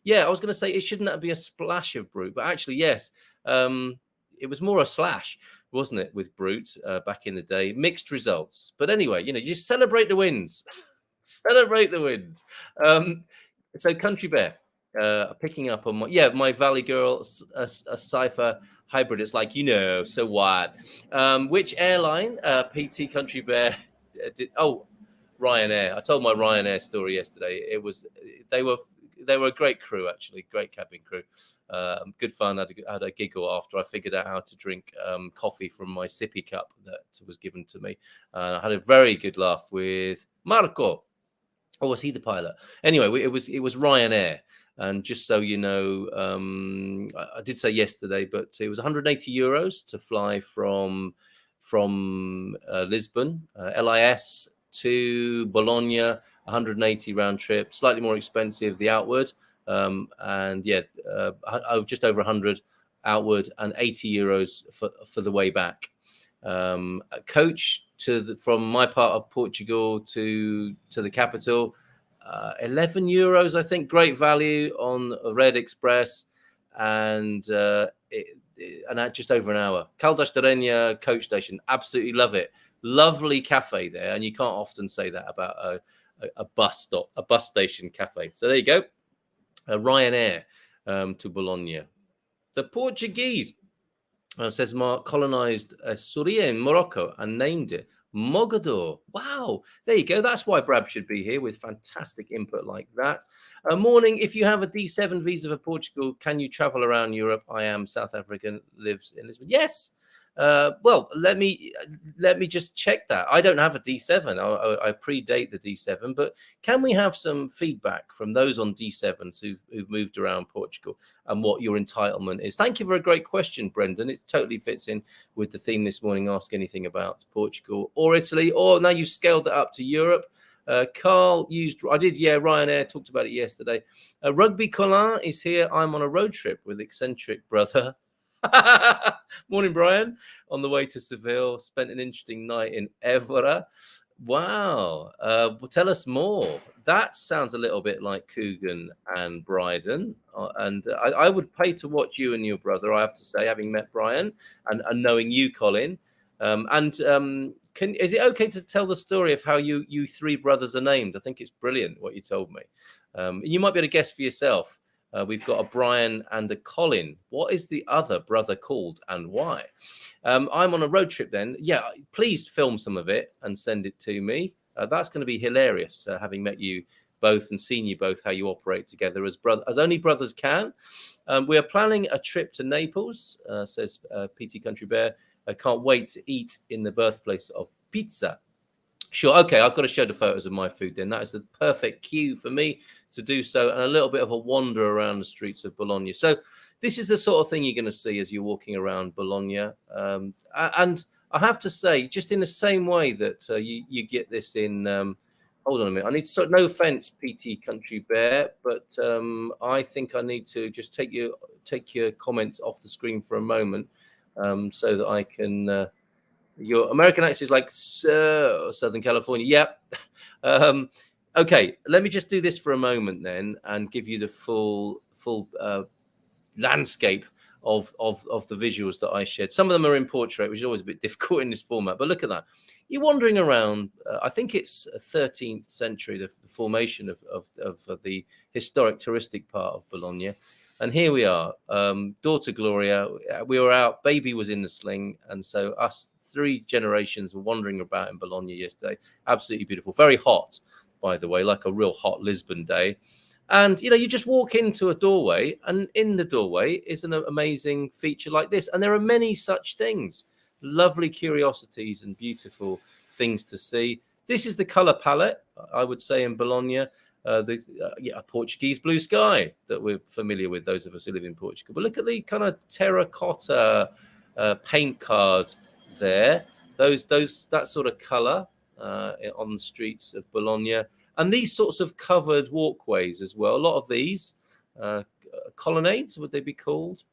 Yeah, I was going to say it shouldn't be a splash of Brut, but actually, yes, it was more a slash, wasn't it, with Brut back in the day? Mixed results, but anyway, you just celebrate the wins. Celebrate the wins. So, Country Bear. Picking up on my Valley Girl, a Cypher hybrid. It's like, so what? Which airline? PT Country Bear did? Oh, Ryanair. I told my Ryanair story yesterday. They were a great crew, actually, great cabin crew. Good fun. I had a giggle after I figured out how to drink coffee from my sippy cup that was given to me. I had a very good laugh with Marco. Or was he the pilot? Anyway, it was Ryanair. And just so you know, I did say yesterday, but it was 180 euros to fly from Lisbon, LIS to Bologna, 180 round trip, slightly more expensive the outward, and just over 100 outward and 80 euros for the way back. A coach from my part of Portugal to the capital, €11, I think. Great value on a Red Express, and at just over an hour. Caldas de Rainha coach station, absolutely love it. Lovely cafe there, and you can't often say that about a bus station cafe. So there you go. Ryanair to Bologna. The Portuguese, says Mark, colonized Souria in Morocco and named it Mogador. Wow, there you go. That's why Brad should be here with fantastic input like that. Morning. If you have a D7 visa for Portugal, can you travel around Europe? I am South African, lives in Lisbon. Yes. Well, let me just check that. I don't have a D7. I predate the D7, but can we have some feedback from those on D7s who've moved around Portugal and what your entitlement is? Thank you for a great question, Brendan. It totally fits in with the theme this morning. Ask anything about Portugal or Italy, or now you scaled it up to Europe. Carl used, Ryanair, talked about it yesterday. Rugby Colin is here. I'm on a road trip with eccentric brother. Morning, Brian. On the way to Seville, spent an interesting night in Évora. Wow. Well, tell us more. That sounds a little bit like Coogan and Bryden. And I would pay to watch you and your brother, I have to say, having met Brian and knowing you, Colin. Is it okay to tell the story of how you three brothers are named? I think it's brilliant what you told me. You might be able to guess for yourself. We've got a Brian and a Colin. What is the other brother called and why? I'm on a road trip then. Yeah, please film some of it and send it to me. That's going to be hilarious, having met you both and seen you both, how you operate together as only brothers can. We are planning a trip to Naples, says PT Country Bear. I can't wait to eat in the birthplace of pizza. Sure. Okay, I've got to show the photos of my food then. That is the perfect cue for me to do so, and a little bit of a wander around the streets of Bologna. So this is the sort of thing you're going to see as you're walking around Bologna. And I have to say, just in the same way that you get this in... hold on a minute. I need to... No offense, PT Country Bear, but I think I need to just take your comments off the screen for a moment so that I can... your American accent is like Southern California. Yep. Okay, let me just do this for a moment then and give you the full landscape of the visuals that I shared. Some of them are in portrait, which is always a bit difficult in this format, but look at that. You're wandering around. I think it's 13th century, the formation of the historic touristic part of Bologna. And here we are, daughter Gloria. We were out, baby was in the sling. And so us 3 generations were wandering about in Bologna yesterday. Absolutely beautiful. Very hot, by the way, like a real hot Lisbon day. And, you just walk into a doorway, and in the doorway is an amazing feature like this. And there are many such things, lovely curiosities and beautiful things to see. This is the color palette, I would say, in Bologna. A Portuguese blue sky that we're familiar with, those of us who live in Portugal. But look at the kind of terracotta paint card there. That sort of color on the streets of Bologna. And these sorts of covered walkways as well. A lot of these colonnades, would they be called?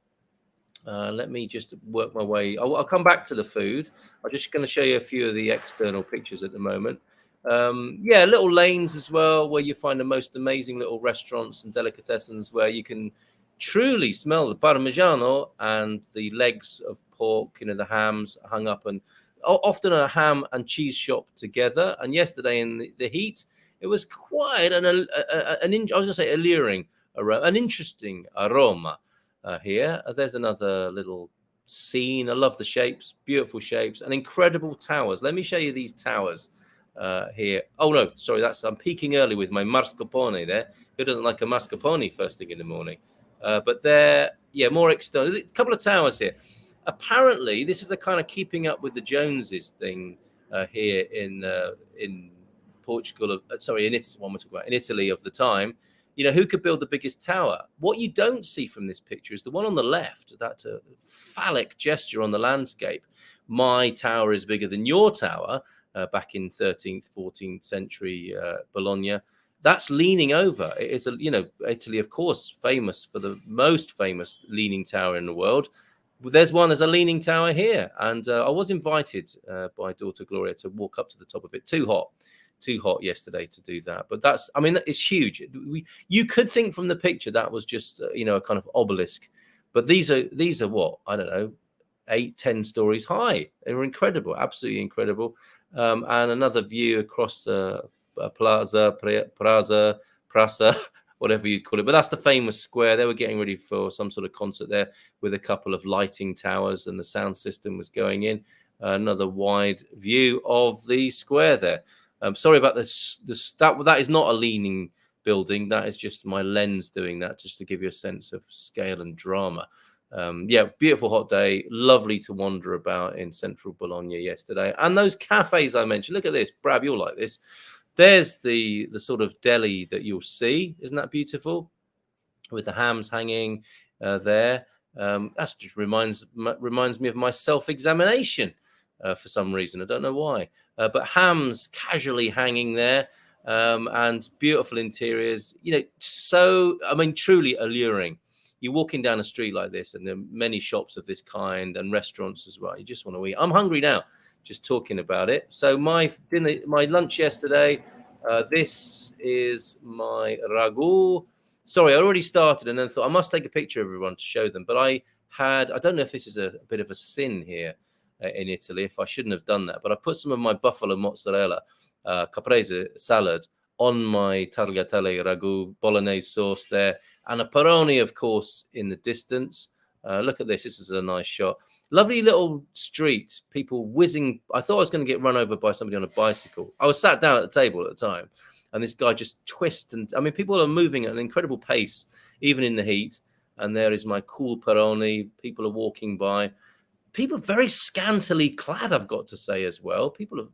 Let me just work my way. I'll come back to the food. I'm just going to show you a few of the external pictures at the moment. Little lanes as well, where you find the most amazing little restaurants and delicatessens where you can truly smell the parmigiano and the legs of pork, the hams hung up, and often a ham and cheese shop together. And yesterday in the heat, it was quite alluring, an interesting aroma here. There's another little scene. I love the shapes, beautiful shapes and incredible towers. Let me show you these towers. Here. Oh no, sorry, I'm peaking early with my mascarpone there. Who doesn't like a mascarpone first thing in the morning? But they're more external. A couple of towers here. Apparently, this is a kind of keeping up with the Joneses thing here in Portugal. In Italy of the time. Who could build the biggest tower? What you don't see from this picture is the one on the left. That phallic gesture on the landscape. My tower is bigger than your tower. Back in 13th, 14th century Bologna, that's leaning over. It is Italy, of course, famous for the most famous leaning tower in the world. there's a leaning tower here, and I was invited by daughter Gloria to walk up to the top of it. Too hot yesterday to do that, but it's huge. You could think from the picture that was just a kind of obelisk, but these are what, I don't know, 8-10 stories high. They were incredible, absolutely incredible. And another view across the plaza, whatever you call it. But that's the famous square. They were getting ready for some sort of concert there with a couple of lighting towers, and the sound system was going in. Another wide view of the square there. Sorry about this. That is not a leaning building. That is just my lens doing that, just to give you a sense of scale and drama. Beautiful hot day. Lovely to wander about in central Bologna yesterday. And those cafes I mentioned. Look at this. Brab, you'll like this. There's the sort of deli that you'll see. Isn't that beautiful? With the hams hanging there. That just reminds me of my self-examination for some reason. I don't know why. But hams casually hanging there, and beautiful interiors. Truly alluring. You're walking down a street like this, and there are many shops of this kind and restaurants as well. You just want to eat. I'm hungry now, just talking about it. So my lunch yesterday, this is my ragu. Sorry, I already started and then thought I must take a picture of everyone to show them. But I don't know if this is a bit of a sin here in Italy, if I shouldn't have done that. But I put some of my buffalo mozzarella caprese salad on my tagliatelle ragu, bolognese sauce there, and a peroni, of course, in the distance. Look at this. This is a nice shot. Lovely little street, people whizzing. I thought I was going to get run over by somebody on a bicycle. I was sat down at the table at the time, and this guy just twists. And people are moving at an incredible pace, even in the heat. And there is my cool peroni. People are walking by. People are very scantily clad, I've got to say, as well. People are,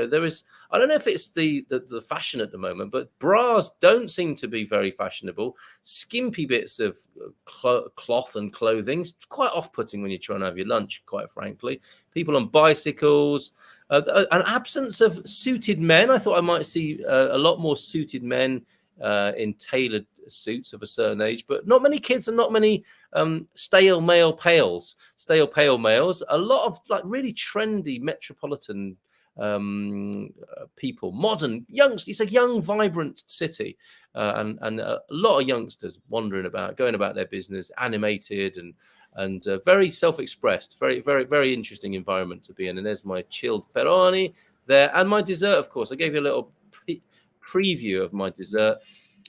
there is, I don't know if it's the fashion at the moment, but bras don't seem to be very fashionable. Skimpy bits of cloth and clothing. It's quite off-putting when you're trying to have your lunch, quite frankly. People on bicycles. An absence of suited men. I thought I might see a lot more suited men in tailored suits of a certain age, but not many kids and not many stale pale males. A lot of really trendy metropolitan people, modern youngsters. It's a young, vibrant city, and a lot of youngsters wandering about, going about their business, animated and very self-expressed. Very, very, very interesting environment to be in. And there's my chilled peroni there, and my dessert, of course. I gave you a little preview of my dessert.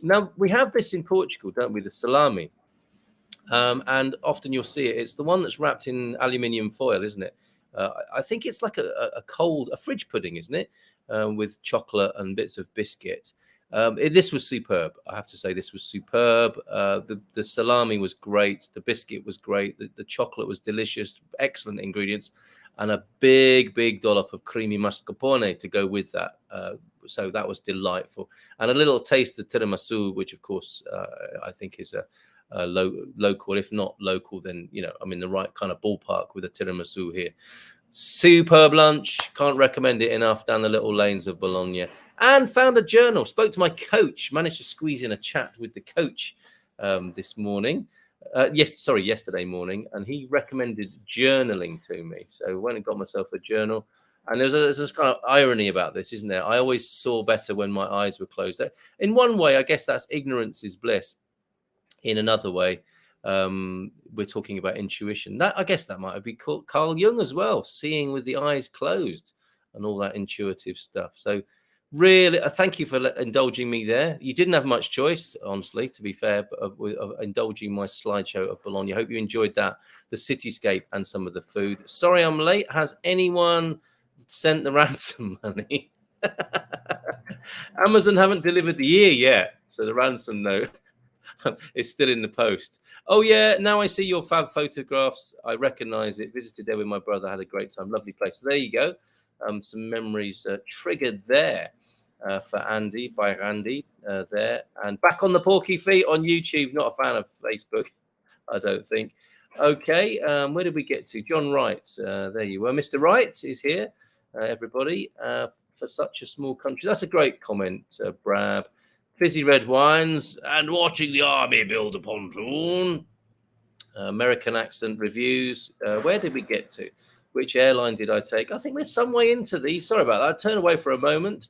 Now, we have this in Portugal, don't we? The salami. And often you'll see it. It's the one that's wrapped in aluminium foil, isn't it? I think it's like a fridge pudding, isn't it? With chocolate and bits of biscuit. This was superb. I have to say, this was superb. The salami was great. The biscuit was great. The chocolate was delicious. Excellent ingredients. And a big dollop of creamy mascarpone to go with that. So that was delightful. And a little taste of tiramisu, which, of course, I think is a local. If not local, then, I'm in the right kind of ballpark with a tiramisu here. Superb lunch. Can't recommend it enough down the little lanes of Bologna. And found a journal. Spoke to my coach. Managed to squeeze in a chat with the coach this morning. Yesterday morning. And he recommended journaling to me. So I went and got myself a journal. And there's this kind of irony about this, isn't there? I always saw better when my eyes were closed. In one way, I guess that's ignorance is bliss. In another way, we're talking about intuition. I guess that might have been called Carl Jung as well, seeing with the eyes closed and all that intuitive stuff. So really, thank you for indulging me there. You didn't have much choice, honestly, to be fair, of indulging my slideshow of Bologna. I hope you enjoyed that, the cityscape and some of the food. Sorry I'm late. Has anyone sent the ransom money? Amazon haven't delivered the year yet, so the ransom note is still in the post. Oh yeah, now I see your fab photographs. I recognize it. Visited there with my brother, had a great time. Lovely place. So there you go. Some memories triggered there for Andy, by Randy there. And back on the porky feet on YouTube. Not a fan of Facebook, I don't think. Okay, where did we get to? John Wright. There you were. Mr. Wright is here, everybody, for such a small country. That's a great comment, Brab. Fizzy red wines and watching the army build a pontoon. American accent reviews. Where did we get to? Which airline did I take? I think we're some way into these. Sorry about that. I turned away for a moment,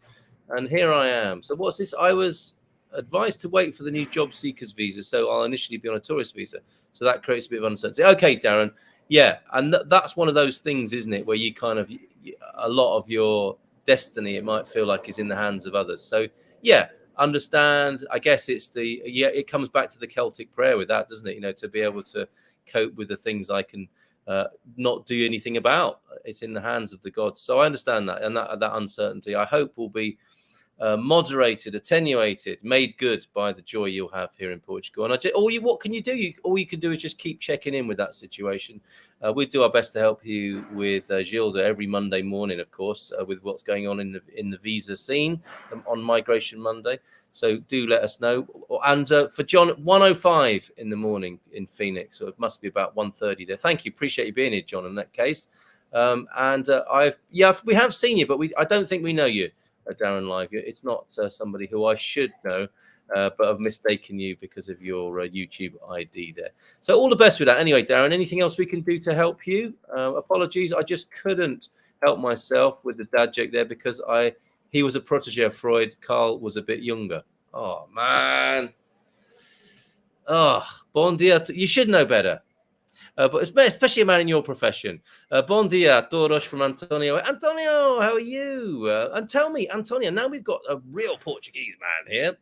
and here I am. So what's this? I was advised to wait for the new job seekers visa, so I'll initially be on a tourist visa. So that creates a bit of uncertainty. Okay, Darren. Yeah, and that's one of those things, isn't it, where you kind of, a lot of your destiny, it might feel like, is in the hands of others. So yeah, understand. I guess it comes back to the Celtic prayer with that, doesn't it? To be able to cope with the things I can not do anything about. It's in the hands of the gods. So I understand that, and that uncertainty, I hope, will be moderated, attenuated, made good by the joy you'll have here in Portugal. And what can you do? All you can do is just keep checking in with that situation. We do our best to help you with Gilda every Monday morning, of course, with what's going on in the visa scene on Migration Monday. So do let us know. And for John, 1:05 in the morning in Phoenix, so it must be about 1:30 there. Thank you, appreciate you being here, John. In that case, we have seen you, but I don't think we know you. Darren Live. It's not somebody who I should know, but I've mistaken you because of your YouTube ID there. So all the best with that. Anyway, Darren, anything else we can do to help you? Apologies, I just couldn't help myself with the dad joke there because he was a protege of Freud. Carl was a bit younger. Oh, man. Oh, bon dia. You should know better. But especially a man in your profession. Bon dia, todos from Antonio. Antonio, how are you? And tell me, Antonio, now we've got a real Portuguese man here.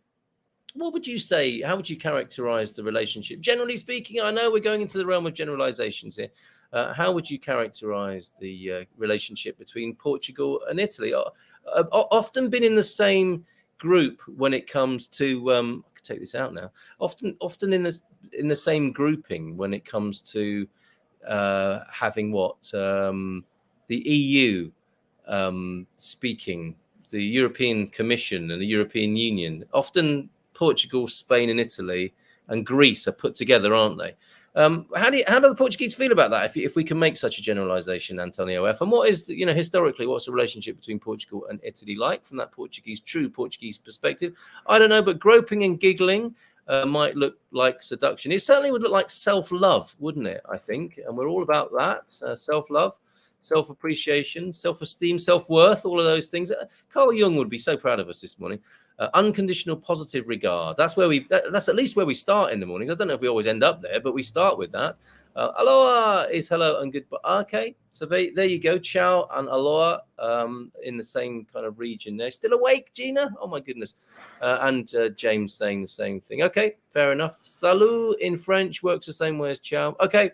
What would you say? How would you characterize the relationship? Generally speaking, I know we're going into the realm of generalizations here. How would you characterize the relationship between Portugal and Italy? Often been in the same group when it comes to I could take this out now. Often in the same grouping when it comes to having the EU speaking, the European Commission and the European Union. Often Portugal, Spain, and Italy and Greece are put together, aren't they? How do the Portuguese feel about that? If we can make such a generalization, Antonio F. And what is, historically, what's the relationship between Portugal and Italy like from that true Portuguese perspective? I don't know, but groping and giggling might look like seduction. It certainly would look like self-love, wouldn't it? I think, and we're all about that: self-love, self-appreciation, self-esteem, self-worth, all of those things. Carl Jung would be so proud of us this morning. Unconditional positive regard. That's at least where we start in the mornings. I don't know if we always end up there, but we start with that. Aloha is hello and goodbye. Okay, so there you go. Ciao and aloha in the same kind of region there. Still awake, Gina? Oh my goodness. And James saying the same thing. Okay, fair enough. Salut in French works the same way as ciao. Okay,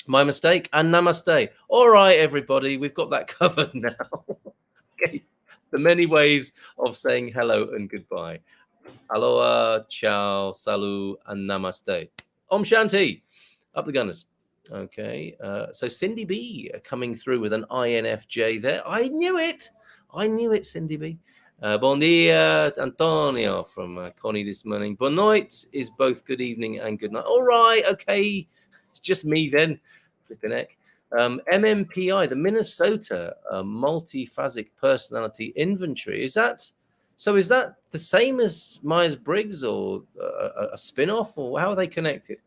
my mistake. And namaste. All right, everybody, we've got that covered now. Okay. The many ways of saying hello and goodbye. Aloha, ciao, salut, and namaste. Om Shanti. Up the Gunners. Okay. So Cindy B coming through with an INFJ there. I knew it, Cindy B. Bon dia, Antonio from Connie this morning. Bon noite is both good evening and good night. All right. Okay. It's just me then. Flipping heck. MMPI, the Minnesota multiphasic personality inventory. Is that the same as Myers-Briggs or a spin-off, or how are they connected?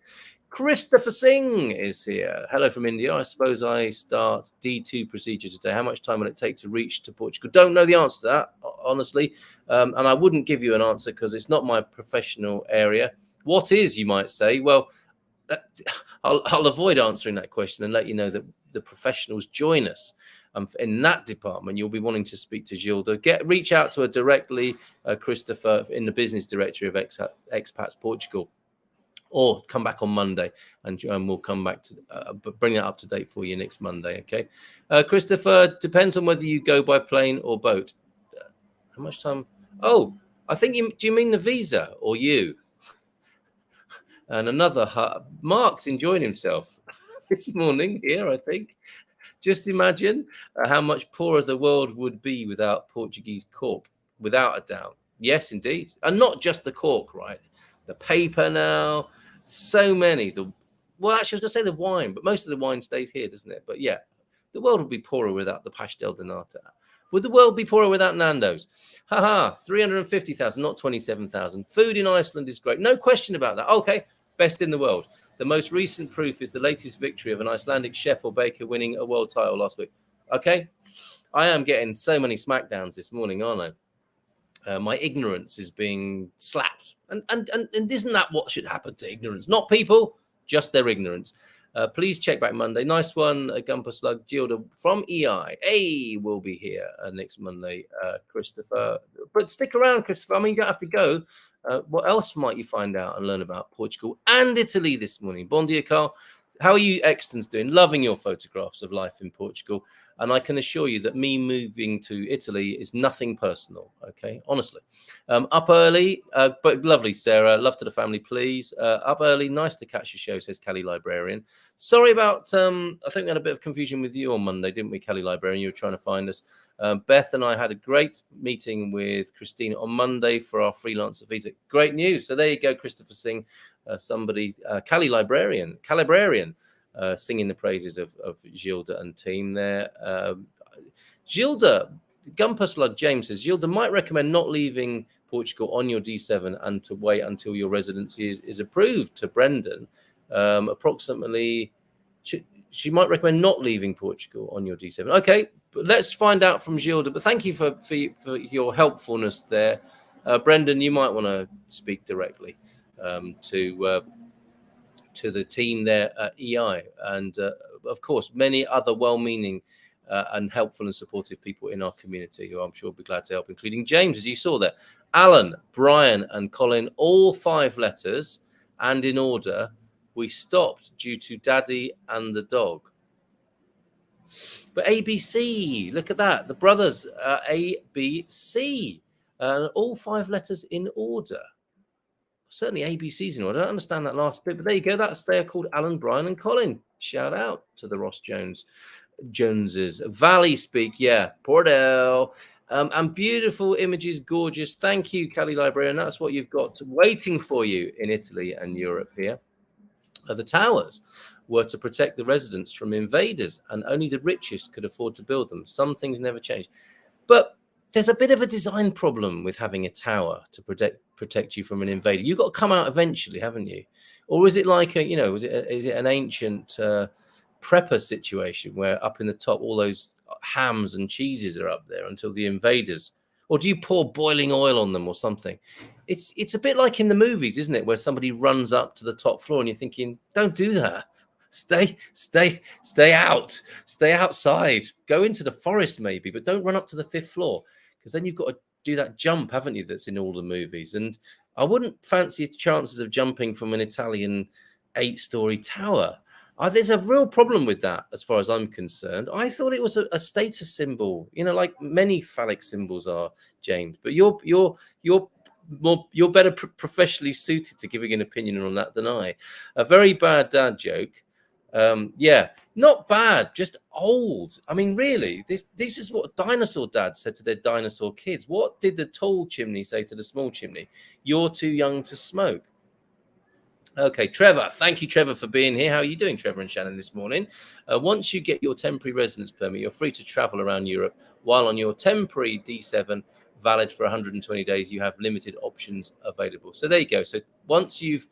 Christopher Singh is here. Hello from India. I suppose I start D2 procedure today. How much time will it take to reach to Portugal? Don't know the answer to that, honestly. And I wouldn't give you an answer because it's not my professional area. What is, you might say? Well, I'll avoid answering that question and let you know that the professionals join us in that department. You'll be wanting to speak to Gilda. Reach out to her directly, Christopher, in the business directory of Expats Portugal, or come back on Monday and we'll come back to bring that up to date for you next Monday. Okay, Christopher, depends on whether you go by plane or boat. How much time? Oh, I think do you mean the visa or you? And another Mark's enjoying himself this morning here, I think. Just imagine how much poorer the world would be without Portuguese cork, without a doubt. Yes, indeed. And not just the cork, right? The paper now, so many. Actually, I was going to say the wine, but most of the wine stays here, doesn't it? But yeah, the world would be poorer without the pastel de nata. Would the world be poorer without Nando's? 350,000, not 27,000. Food in Iceland is great. No question about that. Okay. Best in the world. The most recent proof is the latest victory of an Icelandic chef or baker winning a world title last week. Okay, I am getting so many smackdowns this morning, aren't I? My ignorance is being slapped, and isn't that what should happen to ignorance? Not people, just their ignorance. Please check back Monday. Nice one, GuMPers Slug. Gilda from EI. Hey, will be here next Monday. Christopher, but stick around, Christopher. I mean, you don't have to go. What else might you find out and learn about Portugal and Italy this morning? Bon dia, Carl. How are you, Extons, doing? Loving your photographs of life in Portugal. And I can assure you that me moving to Italy is nothing personal, okay? Honestly. Up early, but lovely, Sarah. Love to the family, please. Up early, nice to catch your show, says Cali Librarian. Sorry about, I think we had a bit of confusion with you on Monday, didn't we, Cali Librarian? You were trying to find us. Beth and I had a great meeting with Christina on Monday for our freelancer visa. Great news. So there you go, Christopher Singh. Somebody, Cali Librarian, Calibrarian, singing the praises of Gilda and team there. Gilda, GuMPers Slug James says, Gilda might recommend not leaving Portugal on your D7 and to wait until your residency is approved to Brendan. Approximately, she might recommend not leaving Portugal on your D7. Okay, but let's find out from Gilda. But thank you for your helpfulness there. Brendan, you might want to speak directly to the team there at EI, and of course many other well-meaning and helpful and supportive people in our community who I'm sure will be glad to help, including James, as you saw there, Alan, Brian and Colin, all 5 letters and in order. We stopped due to Daddy and the dog. But ABC, look at that, the brothers, ABC, all 5 letters in order. Certainly ABC's in order. I don't understand that last bit, but there you go. They are called Alan, Brian, and Colin. Shout out to the Ross Joneses. Valley speak, yeah. Portal. And beautiful images, gorgeous. Thank you, Cali Librarian. That's what you've got waiting for you in Italy and Europe here. The towers were to protect the residents from invaders, and only the richest could afford to build them. Some things never change. But there's a bit of a design problem with having a tower to protect you from an invader. You've got to come out eventually, haven't you? Or is it like is it an ancient prepper situation where up in the top all those hams and cheeses are up there until the invaders? Or do you pour boiling oil on them or something? It's a bit like in the movies, isn't it, where somebody runs up to the top floor and you're thinking, don't do that. Stay out. Stay outside. Go into the forest maybe, but don't run up to the 5th floor. Because then you've got to do that jump, haven't you, that's in all the movies. And I wouldn't fancy chances of jumping from an Italian 8-story tower. There's a real problem with that, as far as I'm concerned. I thought it was a status symbol, like many phallic symbols are, James. But you're better professionally suited to giving an opinion on that than I. A very bad dad joke. Yeah, not bad, just old. I mean, really, this is what dinosaur dads said to their dinosaur kids. What did the tall chimney say to the small chimney? You're too young to smoke. Okay, Trevor. Thank you, Trevor, for being here. How are you doing, Trevor and Shannon, this morning? Once you get your temporary residence permit, you're free to travel around Europe. While on your temporary D7, valid for 120 days, you have limited options available. So there you go. So once you've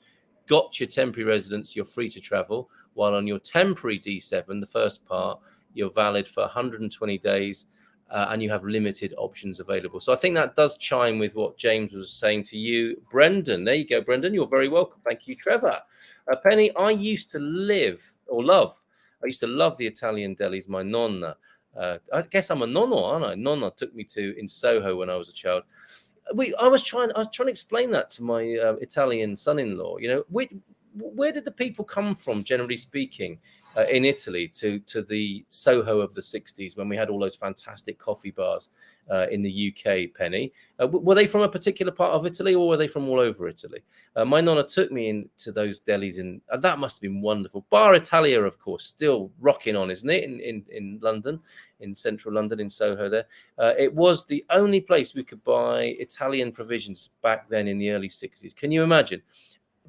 got your temporary residence, you're free to travel. While on your temporary D7, the first part, you're valid for 120 days and you have limited options available. So I think that does chime with what James was saying to you, Brendan. There you go, Brendan. You're very welcome. Thank you, Trevor. Penny, I used to love the Italian delis. My nonna, I guess I'm a nonno, aren't I? Nonna took me to in Soho when I was a child. I was trying to explain that to my Italian son-in-law. Where did the people come from, generally speaking, in Italy to the Soho of the 60s when we had all those fantastic coffee bars in the UK, Penny? Were they from a particular part of Italy or were they from all over Italy? My nonna took me into those delis and that must have been wonderful. Bar Italia, of course, still rocking on, isn't it? In London, in central London, in Soho there. It was the only place we could buy Italian provisions back then in the early 60s. Can you imagine?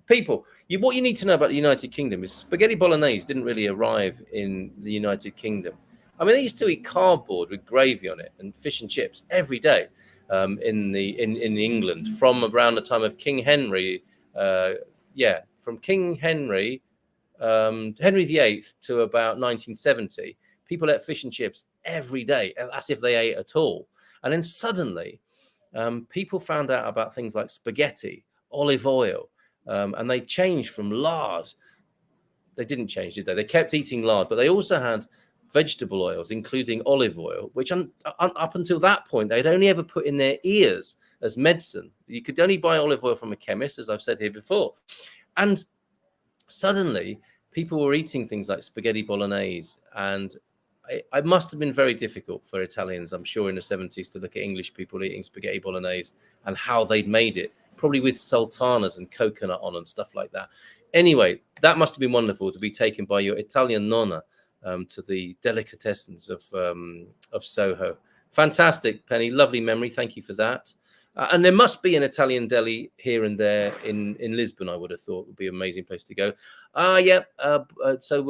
People, what you need to know about the United Kingdom is spaghetti bolognese didn't really arrive in the United Kingdom. I mean, they used to eat cardboard with gravy on it and fish and chips every day in England from around the time of King Henry. From King Henry Henry VIII to about 1970, people ate fish and chips every day, as if they ate at all. And then suddenly, people found out about things like spaghetti, olive oil, and they changed from lard. They didn't change, did they? They kept eating lard, but they also had vegetable oils, including olive oil, which up until that point, they'd only ever put in their ears as medicine. You could only buy olive oil from a chemist, as I've said here before. And suddenly, people were eating things like spaghetti bolognese, and it must have been very difficult for Italians, I'm sure, in the 70s to look at English people eating spaghetti bolognese and how they'd made it, probably with sultanas and coconut on and stuff like that. Anyway, that must have been wonderful to be taken by your Italian nonna to the delicatessens of Soho. Fantastic, Penny. Lovely memory. Thank you for that. And there must be an Italian deli here and there in Lisbon, I would have thought would be an amazing place to go. So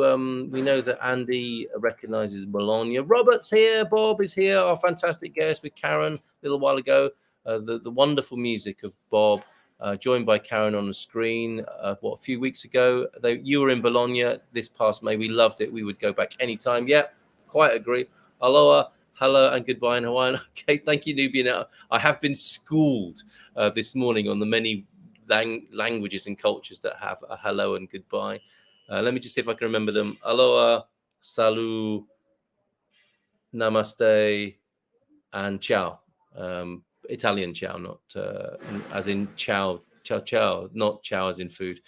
we know that Andy recognizes Bologna. Robert's here. Bob is here, our fantastic guest with Karen a little while ago. The wonderful music of Bob, joined by Karen on the screen. A few weeks ago? You were in Bologna this past May. We loved it. We would go back anytime. Yeah, quite agree. Aloha. Hello and goodbye in Hawaiian. Okay, thank you, Nubian. I have been schooled this morning on the many languages and cultures that have a hello and goodbye. Let me just see if I can remember them. Aloha, salut, namaste, and ciao. Italian ciao, not as in ciao, not ciao as in food.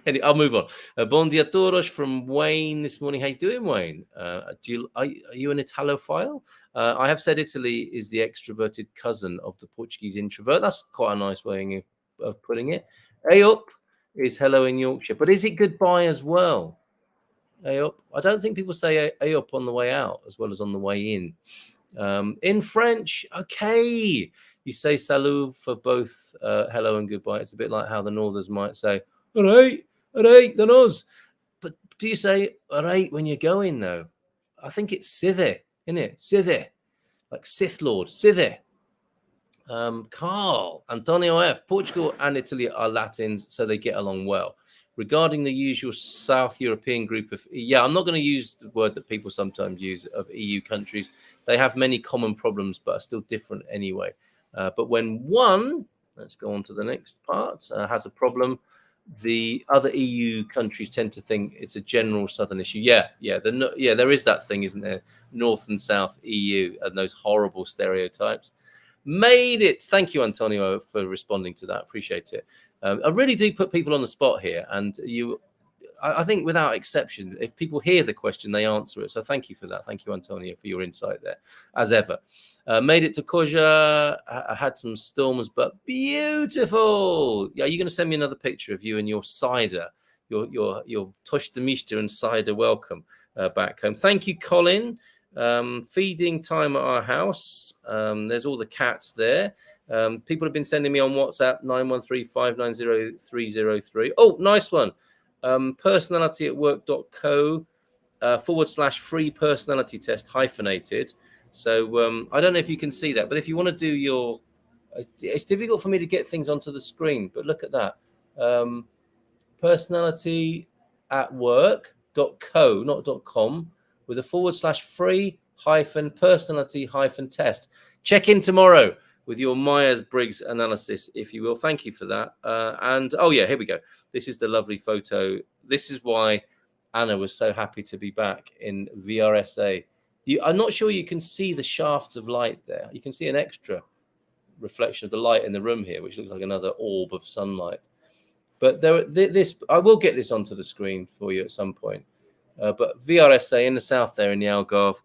Anyway, I'll move on. Bon dia todos from Wayne this morning. How you doing, Wayne? Are you an Italo-phile? I have said Italy is the extroverted cousin of the Portuguese introvert. That's quite a nice way of putting it. Hey up is hello in Yorkshire, but is it goodbye as well? Hey up. I don't think people say hey up on the way out as well as on the way in. In French, okay, you say salut for both hello and goodbye. It's a bit like how the Northerners might say, all right, then us. But do you say all right when you're going, though? I think it's sithe, isn't it? Sithe, like Sith Lord, sithe. Carl, Antonio F. Portugal and Italy are Latins, so they get along well. Regarding the usual South European group of, I'm not going to use the word that people sometimes use of EU countries. They have many common problems, but are still different anyway. But when one, let's go on to the next part, has a problem, the other EU countries tend to think it's a general southern issue. There is that thing, isn't there? North and South EU and those horrible stereotypes. Made it. Thank you, Antonio, for responding to that. Appreciate it. I really do put people on the spot here, and I think without exception, if people hear the question, they answer it. So thank you for that. Thank you, Antonio, for your insight there, as ever. Made it to Koja. I had some storms, but beautiful. Yeah, you're going to send me another picture of you and your cider, your Tosh de Mista and cider welcome back home. Thank you, Colin. Feeding time at our house. There's all the cats there. People have been sending me on WhatsApp 913-590-303. Oh, nice one. Personalityatwork.co /free personality test hyphenated. So I don't know if you can see that, but if you want to do it's difficult for me to get things onto the screen, but look at that. Personalityatwork.co, not .com, with a /free personality test. Check in tomorrow with your Myers-Briggs analysis, if you will. Thank you for that. Here we go. This is the lovely photo. This is why Anna was so happy to be back in VRSA. I'm not sure you can see the shafts of light there. You can see an extra reflection of the light in the room here, which looks like another orb of sunlight. But I will get this onto the screen for you at some point. But VRSA in the south there in the Algarve,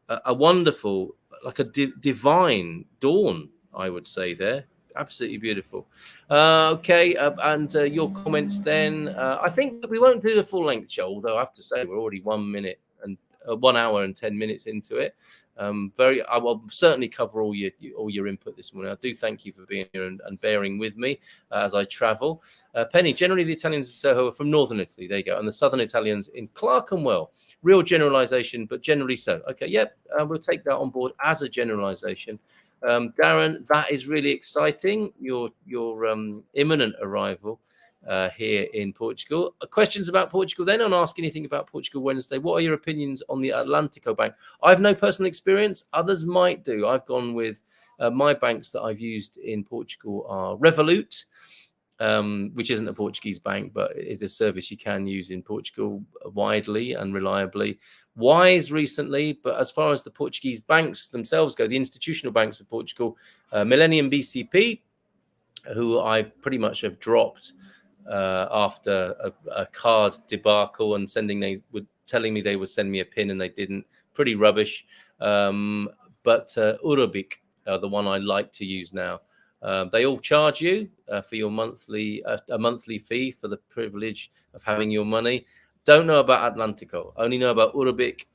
a wonderful, like a divine dawn, I would say there. Absolutely beautiful. And your comments then. I think we won't do the full length show, although I have to say we're already 1 minute and 1 hour and 10 minutes into it. I will certainly cover all your input this morning. I do thank you for being here and bearing with me as I travel. Penny, generally the Italians in Soho are from northern Italy. There you go. And the southern Italians in Clerkenwell. Real generalization, but generally so. Okay, we'll take that on board as a generalization. Darren, that is really exciting. Your imminent arrival here in Portugal. Questions about Portugal? They don't ask anything about Portugal Wednesday. What are your opinions on the Atlantico Bank? I've no personal experience. Others might do. I've gone with my banks that I've used in Portugal are Revolut, which isn't a Portuguese bank, but it's a service you can use in Portugal widely and reliably. Wise recently, but as far as the Portuguese banks themselves go, the institutional banks of Portugal, Millennium BCP, who I pretty much have dropped after a card debacle and telling me they would send me a pin and they didn't. Pretty rubbish. But Urabic, the one I like to use now. They all charge you for your monthly fee for the privilege of having your money. Don't know about Atlantico. Only know about Urabic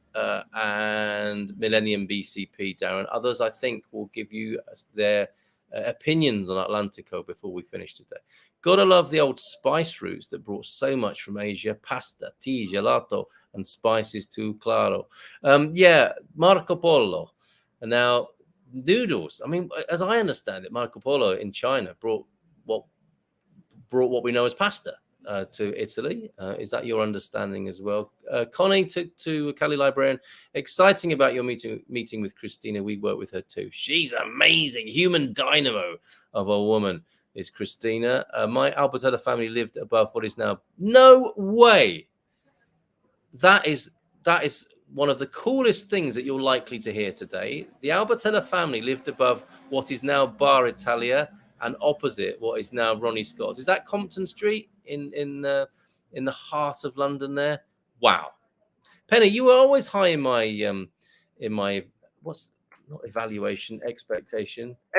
and Millennium BCP, Darren. Others, I think, will give you their opinions on Atlantico before we finish today. Gotta love the old spice routes that brought so much from Asia: pasta, tea, gelato, and spices too, claro. Marco Polo. And now noodles. I mean, as I understand it, Marco Polo in China brought what we know as pasta to Italy. Is that your understanding as well? Connie to Cali Librarian. Exciting about your meeting with Christina. We work with her too. She's amazing. Human dynamo of a woman is Christina. My Albertella family lived above what is now. No way. That is one of the coolest things that you're likely to hear today. The Albertella family lived above what is now Bar Italia and opposite what is now Ronnie Scott's. Is that Compton Street in the heart of London there? Wow. Penny, you were always high in my what's not evaluation,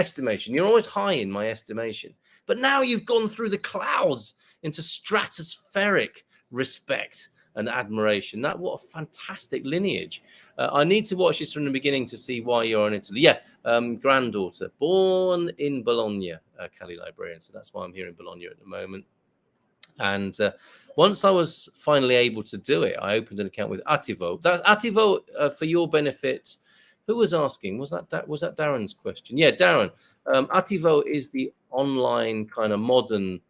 estimation. You're always high in my estimation. But now you've gone through the clouds into stratospheric respect and admiration. What a fantastic lineage. I need to watch this from the beginning to see why you're in Italy. Granddaughter, born in Bologna, Cali Librarian. So that's why I'm here in Bologna at the moment. And once I was finally able to do it, I opened an account with Attivo. That's Attivo for your benefit. Who was asking? Was that Darren's question? Yeah, Darren. Attivo is the online kind of modern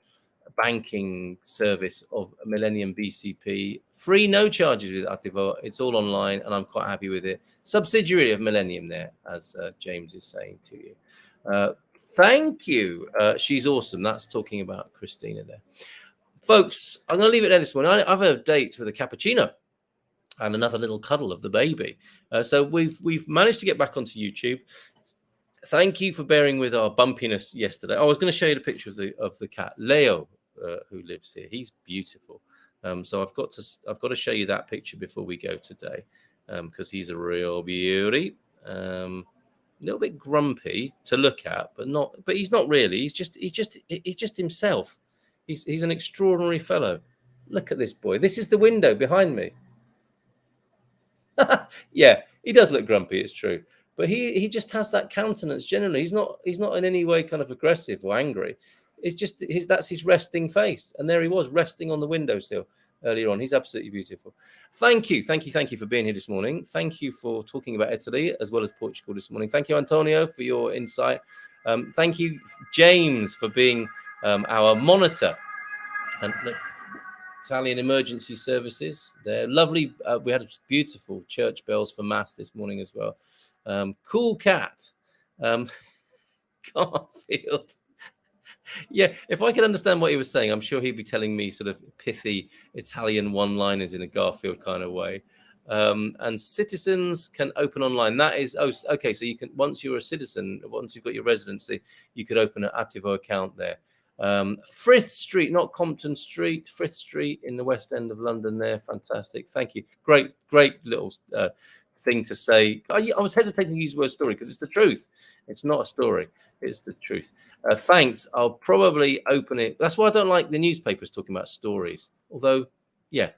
banking service of Millennium BCP. Free, no charges with Attivo. It's all online, and I'm quite happy with it. Subsidiary of Millennium there, as James is saying to you. Thank you. She's awesome. That's talking about Christina there. Folks, I'm going to leave it there this morning. I have a date with a cappuccino and another little cuddle of the baby. So we've managed to get back onto YouTube. Thank you for bearing with our bumpiness yesterday. I was going to show you the picture of the cat, Leo, who lives here. He's beautiful. So I've got to show you that picture before we go today, because he's a real beauty. A little bit grumpy to look at, but he's not really. He's just himself. He's an extraordinary fellow. Look at this boy. This is the window behind me. Yeah, he does look grumpy. It's true. But he just has that countenance generally. He's not in any way kind of aggressive or angry. It's just that's his resting face. And there he was resting on the windowsill earlier on. He's absolutely beautiful. Thank you for being here this morning. Thank you for talking about Italy as well as Portugal this morning. Thank you, Antonio, for your insight. Thank you, James, for being our monitor. And Italian emergency services. They're lovely. We had beautiful church bells for mass this morning as well. Cool cat. Garfield. Yeah, if I could understand what he was saying, I'm sure he'd be telling me sort of pithy Italian one-liners in a Garfield kind of way. And citizens can open online. That is, okay, so you can, once you're a citizen, once you've got your residency, you could open an Attivo account there. Frith Street, not Compton Street, Frith Street in the West End of London there. Fantastic. Thank you. Great little thing to say. I was hesitating to use the word story because it's the truth. It's not a story. It's the truth. Thanks. I'll probably open it. That's why I don't like the newspapers talking about stories. Although, yeah.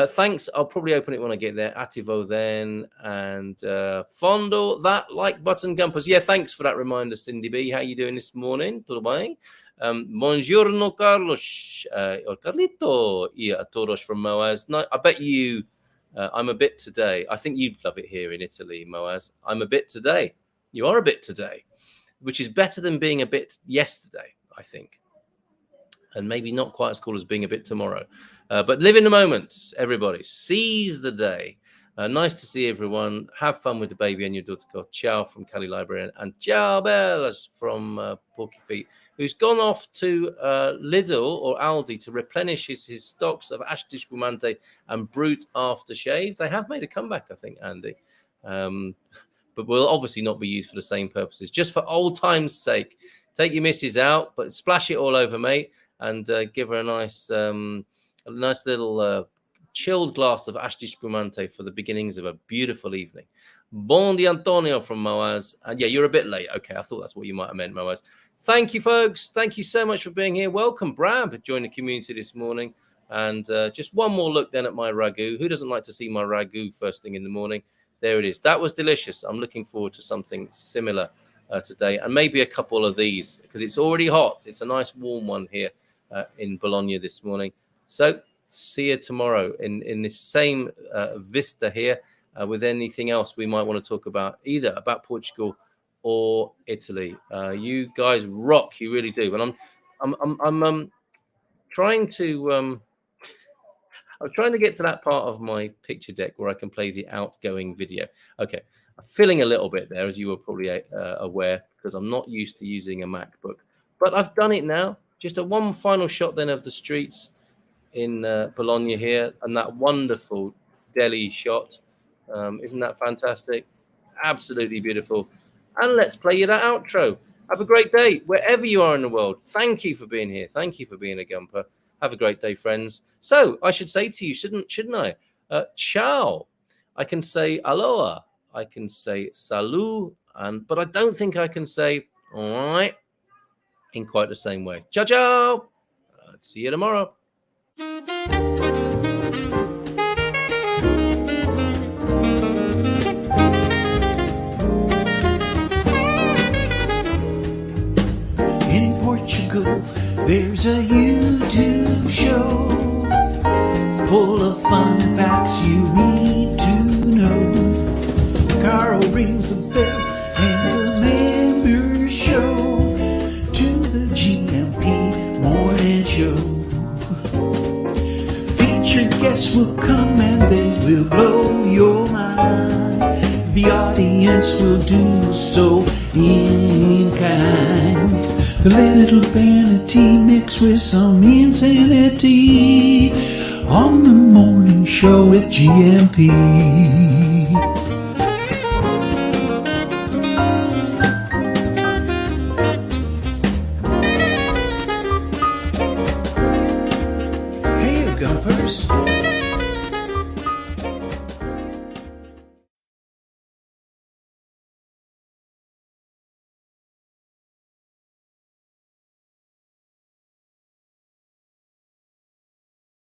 Thanks. I'll probably open it when I get there. Attivo then. And Fondo, that like button, GuMPers. Yeah, thanks for that reminder, Cindy B. How you doing this morning? Tudo bem? Buongiorno, Carlos. Or Carlito. Yeah, todos from Moaz. No, I bet you... I'm a bit today. I think you'd love it here in Italy, Moaz. I'm a bit today. You are a bit today, which is better than being a bit yesterday, I think. and maybe not quite as cool as being a bit tomorrow. But live in the moment, everybody. Seize the day. Nice to see everyone. Have fun with the baby and your daughter. Ciao from Cali Librarian, and ciao Bellas from Porky Feet, who's gone off to Lidl or Aldi to replenish his stocks of Hash di Spumante and Brut aftershave. They have made a comeback, I think, Andy. But will obviously not be used for the same purposes. Just for old time's sake, take your missus out, but splash it all over, mate, and give her a nice little chilled glass of Hash di Spumante for the beginnings of a beautiful evening. Bon di Antonio from Moaz. And yeah, you're a bit late. Okay, I thought that's what you might have meant, Moaz. Thank you, folks. Thank you so much for being here. Welcome, Bram, to join the community this morning. And just one more look then at my ragu. Who doesn't like to see my ragu first thing in the morning? There it is. That was delicious. I'm looking forward to something similar today, and maybe a couple of these because it's already hot. It's a nice warm one here in Bologna this morning. So see you tomorrow in this same vista here with anything else we might want to talk about, either about Portugal or Italy. You guys rock. You really do. And I'm trying to. I'm trying to get to that part of my picture deck where I can play the outgoing video. Okay, I'm feeling a little bit there, as you were probably aware, because I'm not used to using a MacBook. But I've done it now. Just a one final shot then of the streets in Bologna here, and that wonderful deli shot. Isn't that fantastic? Absolutely beautiful. And let's play you that outro. Have a great day, wherever you are in the world. Thank you for being here. Thank you for being a GuMPer. Have a great day, friends. So I should say to you, shouldn't I? Ciao. I can say aloha. I can say salut, but I don't think I can say all right in quite the same way. Ciao, ciao. See you tomorrow. In Portugal, there's a YouTube show full of fun facts you need to know. Carl rings the bell and the members show to the GMP morning show. Featured guests will come and they will blow your mind. The audience will do so in kind. A little vanity mixed with some insanity on the morning show with GMP.